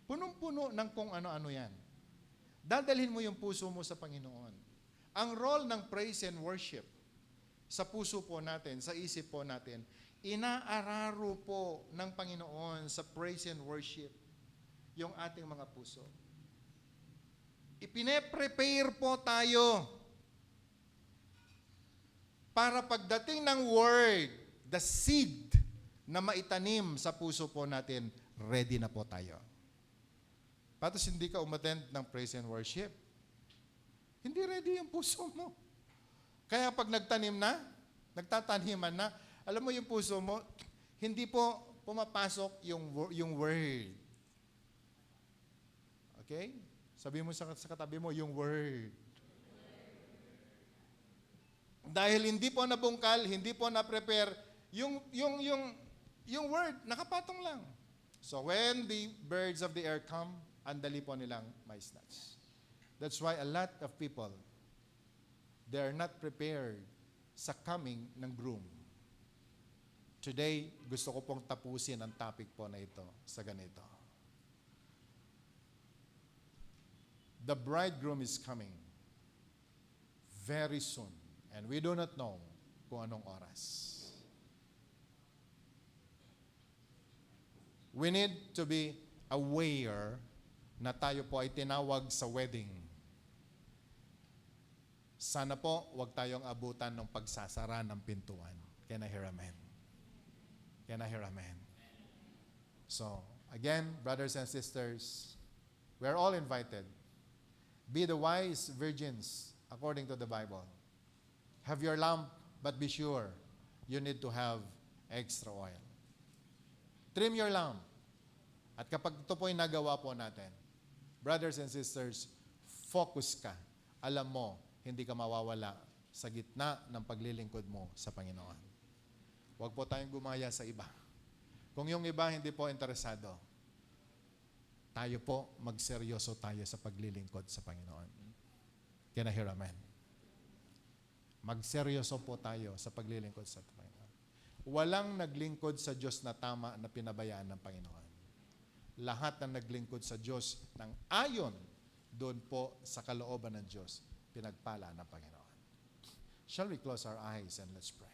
punong-puno ng kung ano-ano yan. Dadalhin mo yung puso mo sa Panginoon. Ang role ng praise and worship sa puso po natin, sa isip po natin, inaararo po ng Panginoon sa praise and worship yung ating mga puso. Ipine-prepare po tayo para pagdating ng word, the seed na maitanim sa puso po natin, ready na po tayo. Patos hindi ka umattend ng praise and worship, hindi ready yung puso mo. Kaya pag nagtanim na, nagtataniman na, alam mo yung puso mo, hindi po pumapasok yung word. Okay? Sabi mo sa katabi mo, yung word. Dahil hindi po nabungkal, hindi po na-prepare, yung word, nakapatong lang. So when the birds of the air come, andali po nilang may snatch. That's why a lot of people, they are not prepared sa coming ng groom. Today, gusto ko pong tapusin ang topic po na ito sa ganito. The bridegroom is coming. very soon. And we do not know kung anong oras. We need to be aware na tayo po ay tinawag sa wedding. Sana po, wag tayong abutan ng pagsasara ng pintuan. Can I hear amen? Can I hear amen? So, again, brothers and sisters, we are all invited. Be the wise virgins according to the Bible. Have your lamp, but be sure you need to have extra oil. Trim your lamp. At kapag ito po'y nagawa po natin, brothers and sisters, focus ka. Alam mo, hindi ka mawawala sa gitna ng paglilingkod mo sa Panginoon. Huwag po tayong gumaya sa iba. Kung yung iba hindi po interesado, tayo po, magseryoso tayo sa paglilingkod sa Panginoon. Can I hear amen? Magseryoso po tayo sa paglilingkod sa Panginoon. Walang naglingkod sa Diyos na tama na pinabayaan ng Panginoon. Lahat na naglingkod sa Diyos ng ayon doon po sa kalooban ng Diyos, pinagpala ng Panginoon. Shall we close our eyes and let's pray?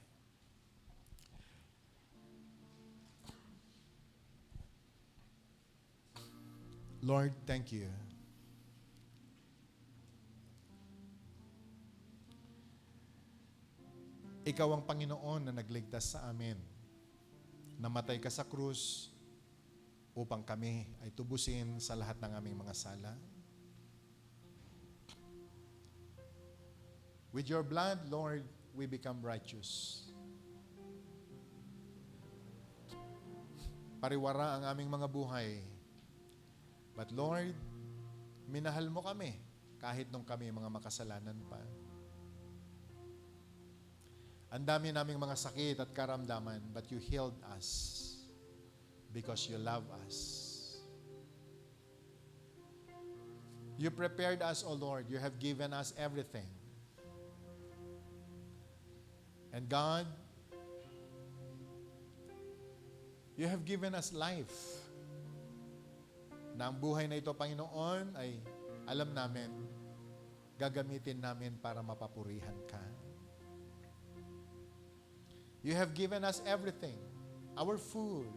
Lord, thank you. Ikaw ang Panginoon na nagligtas sa amin. Namatay ka sa krus upang kami ay tubusin sa lahat ng aming mga sala. With your blood, Lord, we become righteous. Pariwara ang aming mga buhay. But Lord, minahal mo kami kahit nung kami mga makasalanan pa. Ang dami naming mga sakit at karamdaman, but you healed us because you love us. You prepared us, O Lord. You have given us everything. And God, you have given us life. Na ang buhay na ito, Panginoon, ay alam namin, gagamitin namin para mapapurihan ka. You have given us everything. Our food,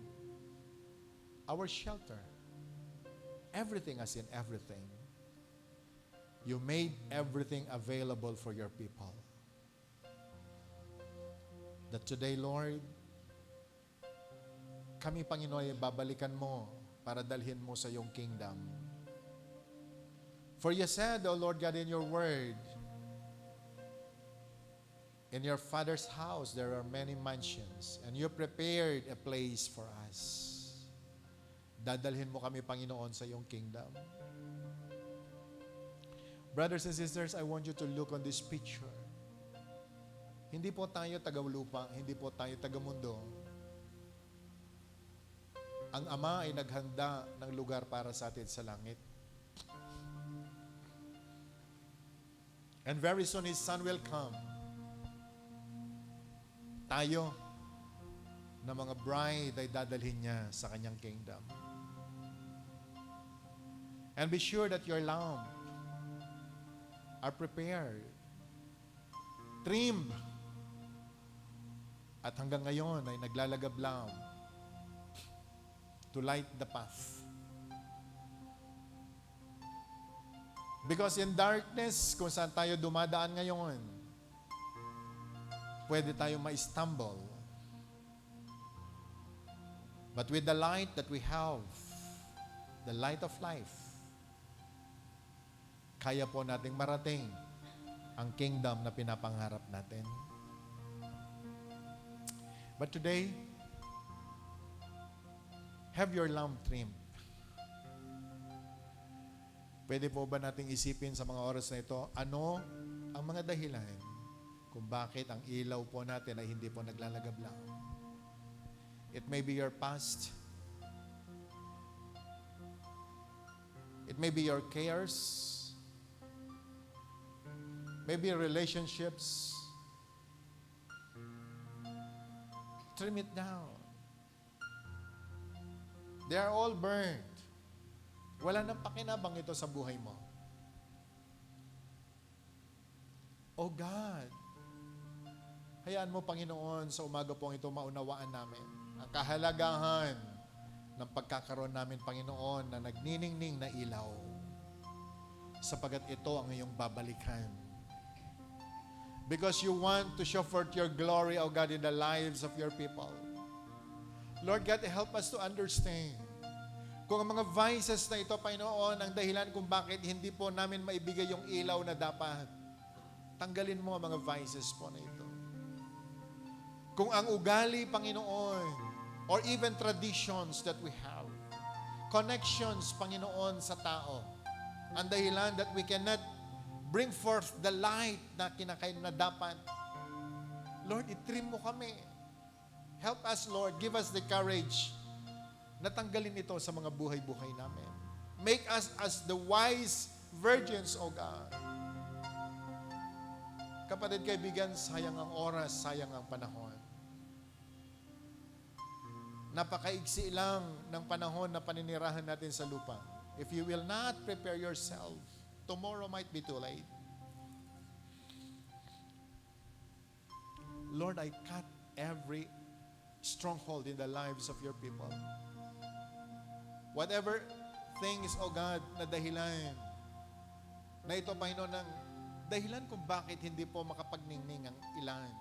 our shelter, everything as in everything. You made everything available for your people. That today, Lord, kami, Panginoon, ay babalikan mo para dalhin mo sa iyong kingdom. For you said, O Lord God, in your word, in your Father's house there are many mansions, and you prepared a place for us. Dadalhin mo kami, Panginoon, sa iyong kingdom. Brothers and sisters, I want you to look on this picture. Hindi po tayo taga-lupa, hindi po tayo taga-mundo. Ang Ama ay naghanda ng lugar para sa atin sa langit. And very soon His Son will come. Tayo na mga bride ay dadalhin niya sa kanyang kingdom. And be sure that your lamp are prepared, trimmed, at hanggang ngayon ay naglalagab lamp to light the path. Because in darkness, kung saan tayo dumadaan ngayon, pwede tayong ma-stumble. But with the light that we have, the light of life, kaya po nating marating ang kingdom na pinapangarap natin. But today, have your lamp trimmed. Pwede po ba nating isipin sa mga oras na ito, ano ang mga dahilan kung bakit ang ilaw po natin ay hindi po naglalagablang? It may be your past. It may be your cares. Maybe relationships. Trim it down. They are all burned. Wala nang pakinabang ito sa buhay mo. Oh God, hayaan mo, Panginoon, sa umaga pong ito maunawaan namin ang kahalagahan ng pagkakaroon namin, Panginoon, na nagniningning na ilaw, sapagat ito ang iyong babalikan. Because you want to show forth your glory, O God, in the lives of your people. Lord God, help us to understand kung ang mga vices na ito, Panginoon, ang dahilan kung bakit hindi po namin maibigay yung ilaw na dapat. Tanggalin mo ang mga vices po na ito. Kung ang ugali, Panginoon, or even traditions that we have, connections, Panginoon, sa tao, ang dahilan that we cannot bring forth the light na kinakain na dapat. Lord, itrim mo kami. Help us, Lord. Give us the courage na tanggalin ito sa mga buhay-buhay namin. Make us as the wise virgins, O God. Kapatid, kaibigan, sayang ang oras, sayang ang panahon. Napakaigsi lang ng panahon na paninirahan natin sa lupa. If you will not prepare yourself, tomorrow might be too late. Lord, I cut every stronghold in the lives of your people. Whatever things, O God, na dahilan, na ito, Panginoon, ng dahilan kung bakit hindi po makapagningning ang ilan.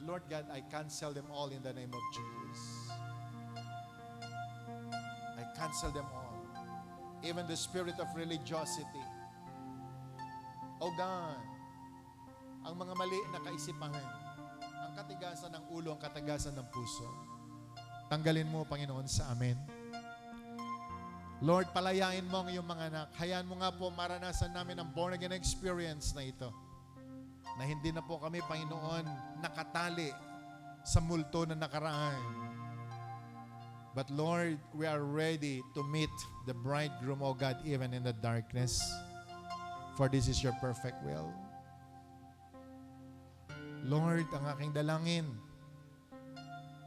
Lord God, I cancel them all in the name of Jesus. I cancel them all. Even the spirit of religiosity. O God, ang mga mali na kaisipan, ang katigasan ng ulo, ang katigasan ng puso, tanggalin mo, Panginoon, sa amin. Lord, palayain mo ang iyong mga anak. Hayaan mo nga po maranasan namin ang born-again experience na ito. Na hindi na po kami, Panginoon, nakatali sa multo na nakaraan. But Lord, we are ready to meet the bridegroom, O God, even in the darkness. For this is your perfect will. Lord, ang aking dalangin,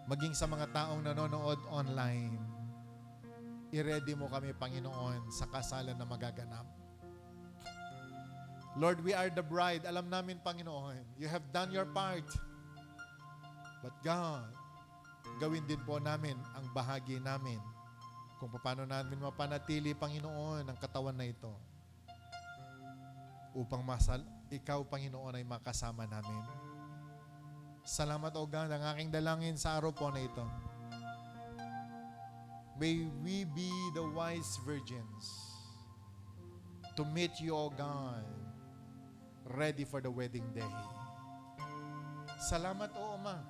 maging sa mga taong nanonood online, i-ready mo kami, Panginoon, sa kasalan na magaganap. Lord, we are the bride. Alam namin, Panginoon, you have done your part. But God, gawin din po namin ang bahagi namin kung paano namin mapanatili, Panginoon, ang katawan na ito upang ikaw, Panginoon, ay makasama namin. Salamat, O God, ang aking dalangin sa araw po na ito. May we be the wise virgins to meet you, O God, ready for the wedding day. Salamat, O Ama.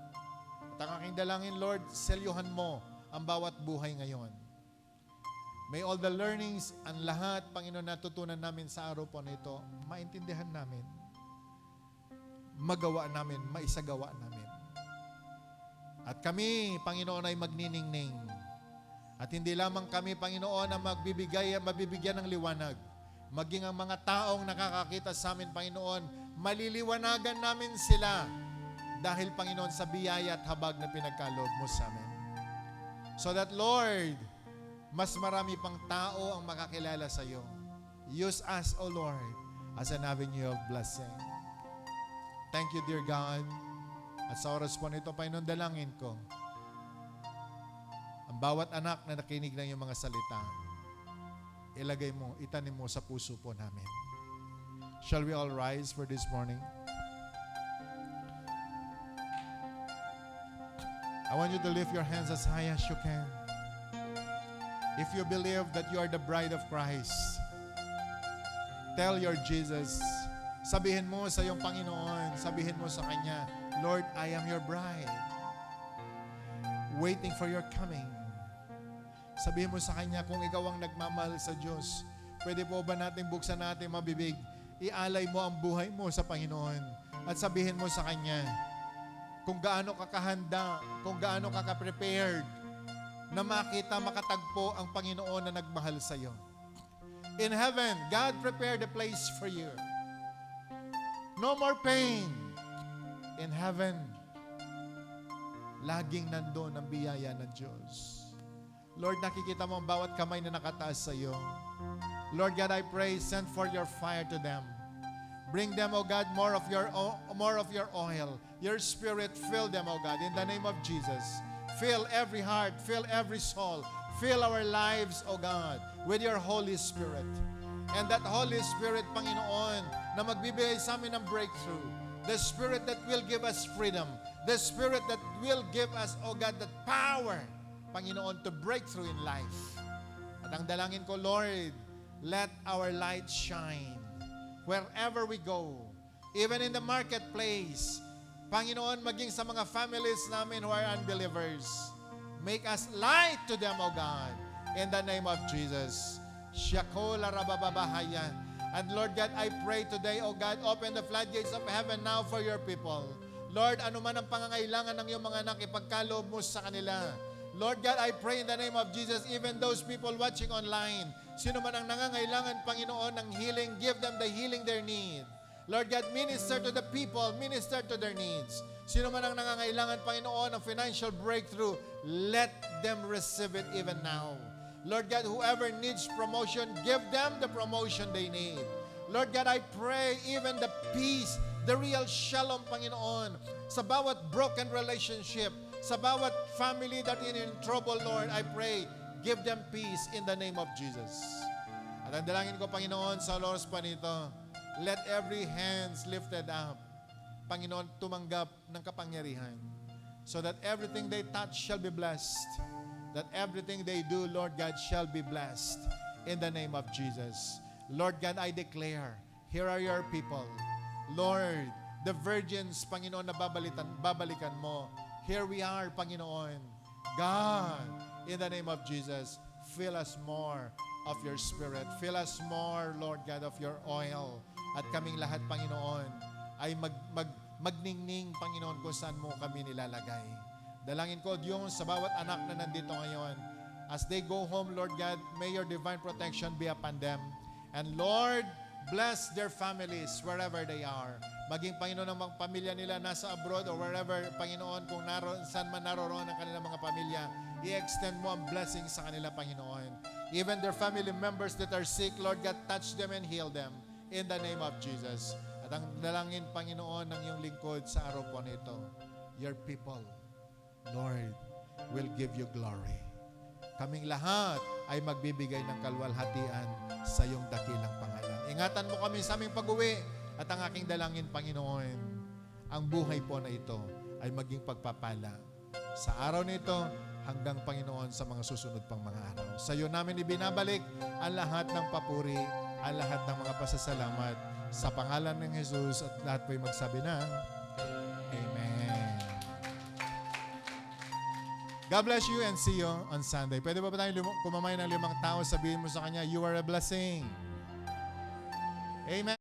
At ang aking dalangin, Lord, selyuhan mo ang bawat buhay ngayon. May all the learnings, ang lahat, Panginoon, natutunan namin sa araw po na ito, maintindihan namin, magawa namin, maisagawa namin. At kami, Panginoon, ay magniningning. At hindi lamang kami, Panginoon, na mabibigyan ng liwanag. Maging ang mga taong nakakakita sa amin, Panginoon, maliliwanagan namin sila dahil, Panginoon, sa biyaya at habag na pinagkaloob mo sa amin. So that, Lord, mas marami pang tao ang makakilala sa iyo. Use us, O Lord, as an avenue of blessing. Thank you, dear God. At sa oras po nito, Panginoon, dalangin ko, ang bawat anak na nakinig ng iyong mga salita, ilagay mo, itanim mo sa puso po namin. Shall we all rise for this morning? I want you to lift your hands as high as you can. If you believe that you are the bride of Christ, tell your Jesus, sabihin mo sa iyong Panginoon, sabihin mo sa Kanya, Lord, I am your bride, waiting for your coming. Sabihin mo sa Kanya, kung ikaw ang nagmamahal sa Diyos, pwede po ba natin buksan natin mabibig? Ialay mo ang buhay mo sa Panginoon at sabihin mo sa Kanya kung gaano ka kahanda, kung gaano ka ka-prepared na makita, makatagpo ang Panginoon na nagmahal sa iyo. In heaven, God prepared a place for you. No more pain. In heaven, laging nandun ang biyaya ng Diyos. Lord, nakikita mo ang bawat kamay na nakataas sa iyo. Lord God, I pray, send forth your fire to them. Bring them, O God, more of your oil. Your Spirit, fill them, O God, in the name of Jesus. Fill every heart, fill every soul. Fill our lives, O God, with your Holy Spirit. And that Holy Spirit, Panginoon, na magbibigay sa amin ng breakthrough. The Spirit that will give us freedom. The Spirit that will give us, O God, that power, Panginoon, to break through in life. At ang dalangin ko, Lord, let our light shine wherever we go. Even in the marketplace, Panginoon, maging sa mga families namin who are unbelievers. Make us light to them, O God, in the name of Jesus. Shakola rabababahaya. And Lord God, I pray today, O God, open the floodgates of heaven now for your people. Lord, ano man ang pangangailangan ng iyong mga anak, ipagkaloob mo sa kanila. Lord God, I pray in the name of Jesus, even those people watching online, sino man ang nangangailangan, Panginoon, ng healing, give them the healing they need. Lord God, minister to the people, minister to their needs. Sino man ang nangangailangan, Panginoon, ng financial breakthrough, let them receive it even now. Lord God, whoever needs promotion, give them the promotion they need. Lord God, I pray even the peace, the real shalom, Panginoon, sa bawat broken relationship, sa bawat family that is in trouble, Lord, I pray, give them peace in the name of Jesus. At ang dalangin ko, Panginoon, sa oras pa nito, let every hands lifted up, Panginoon, tumanggap ng kapangyarihan, so that everything they touch shall be blessed, that everything they do, Lord God, shall be blessed in the name of Jesus. Lord God, I declare, here are your people. Lord, the virgins, Panginoon, na babalikan mo. Here we are, Panginoon. God, in the name of Jesus, fill us more of your Spirit. Fill us more, Lord God, of your oil. At kaming lahat, Panginoon, ay magningning, Panginoon, kung saan mo kami nilalagay. Dalangin ko, Diyos, sa bawat anak na nandito ngayon, as they go home, Lord God, may your divine protection be upon them. And Lord, bless their families wherever they are. Maging, Panginoon, ang mga pamilya nila nasa abroad or wherever, Panginoon, kung saan man naroroon ang kanilang mga pamilya, i-extend mo ang blessing sa kanila, Panginoon. Even their family members that are sick, Lord God, touch them and heal them in the name of Jesus. At ang dalangin, Panginoon, ng iyong lingkod sa araw po nito, your people, Lord, will give you glory. Kaming lahat ay magbibigay ng kalwalhatian sa iyong dakilang pangalan. Ingatan mo kami sa aming pag-uwi at ang aking dalangin, Panginoon, ang buhay po na ito ay maging pagpapala sa araw nito hanggang, Panginoon, sa mga susunod pang mga araw. Sa iyo namin ibinabalik ang lahat ng papuri, ang lahat ng mga pasasalamat sa pangalan ng Jesus at lahat po'y magsabi ng Amen. God bless you and see you on Sunday. Pwede ba tayong kumamay ng 5 tao? Sabihin mo sa kanya, you are a blessing. Amen.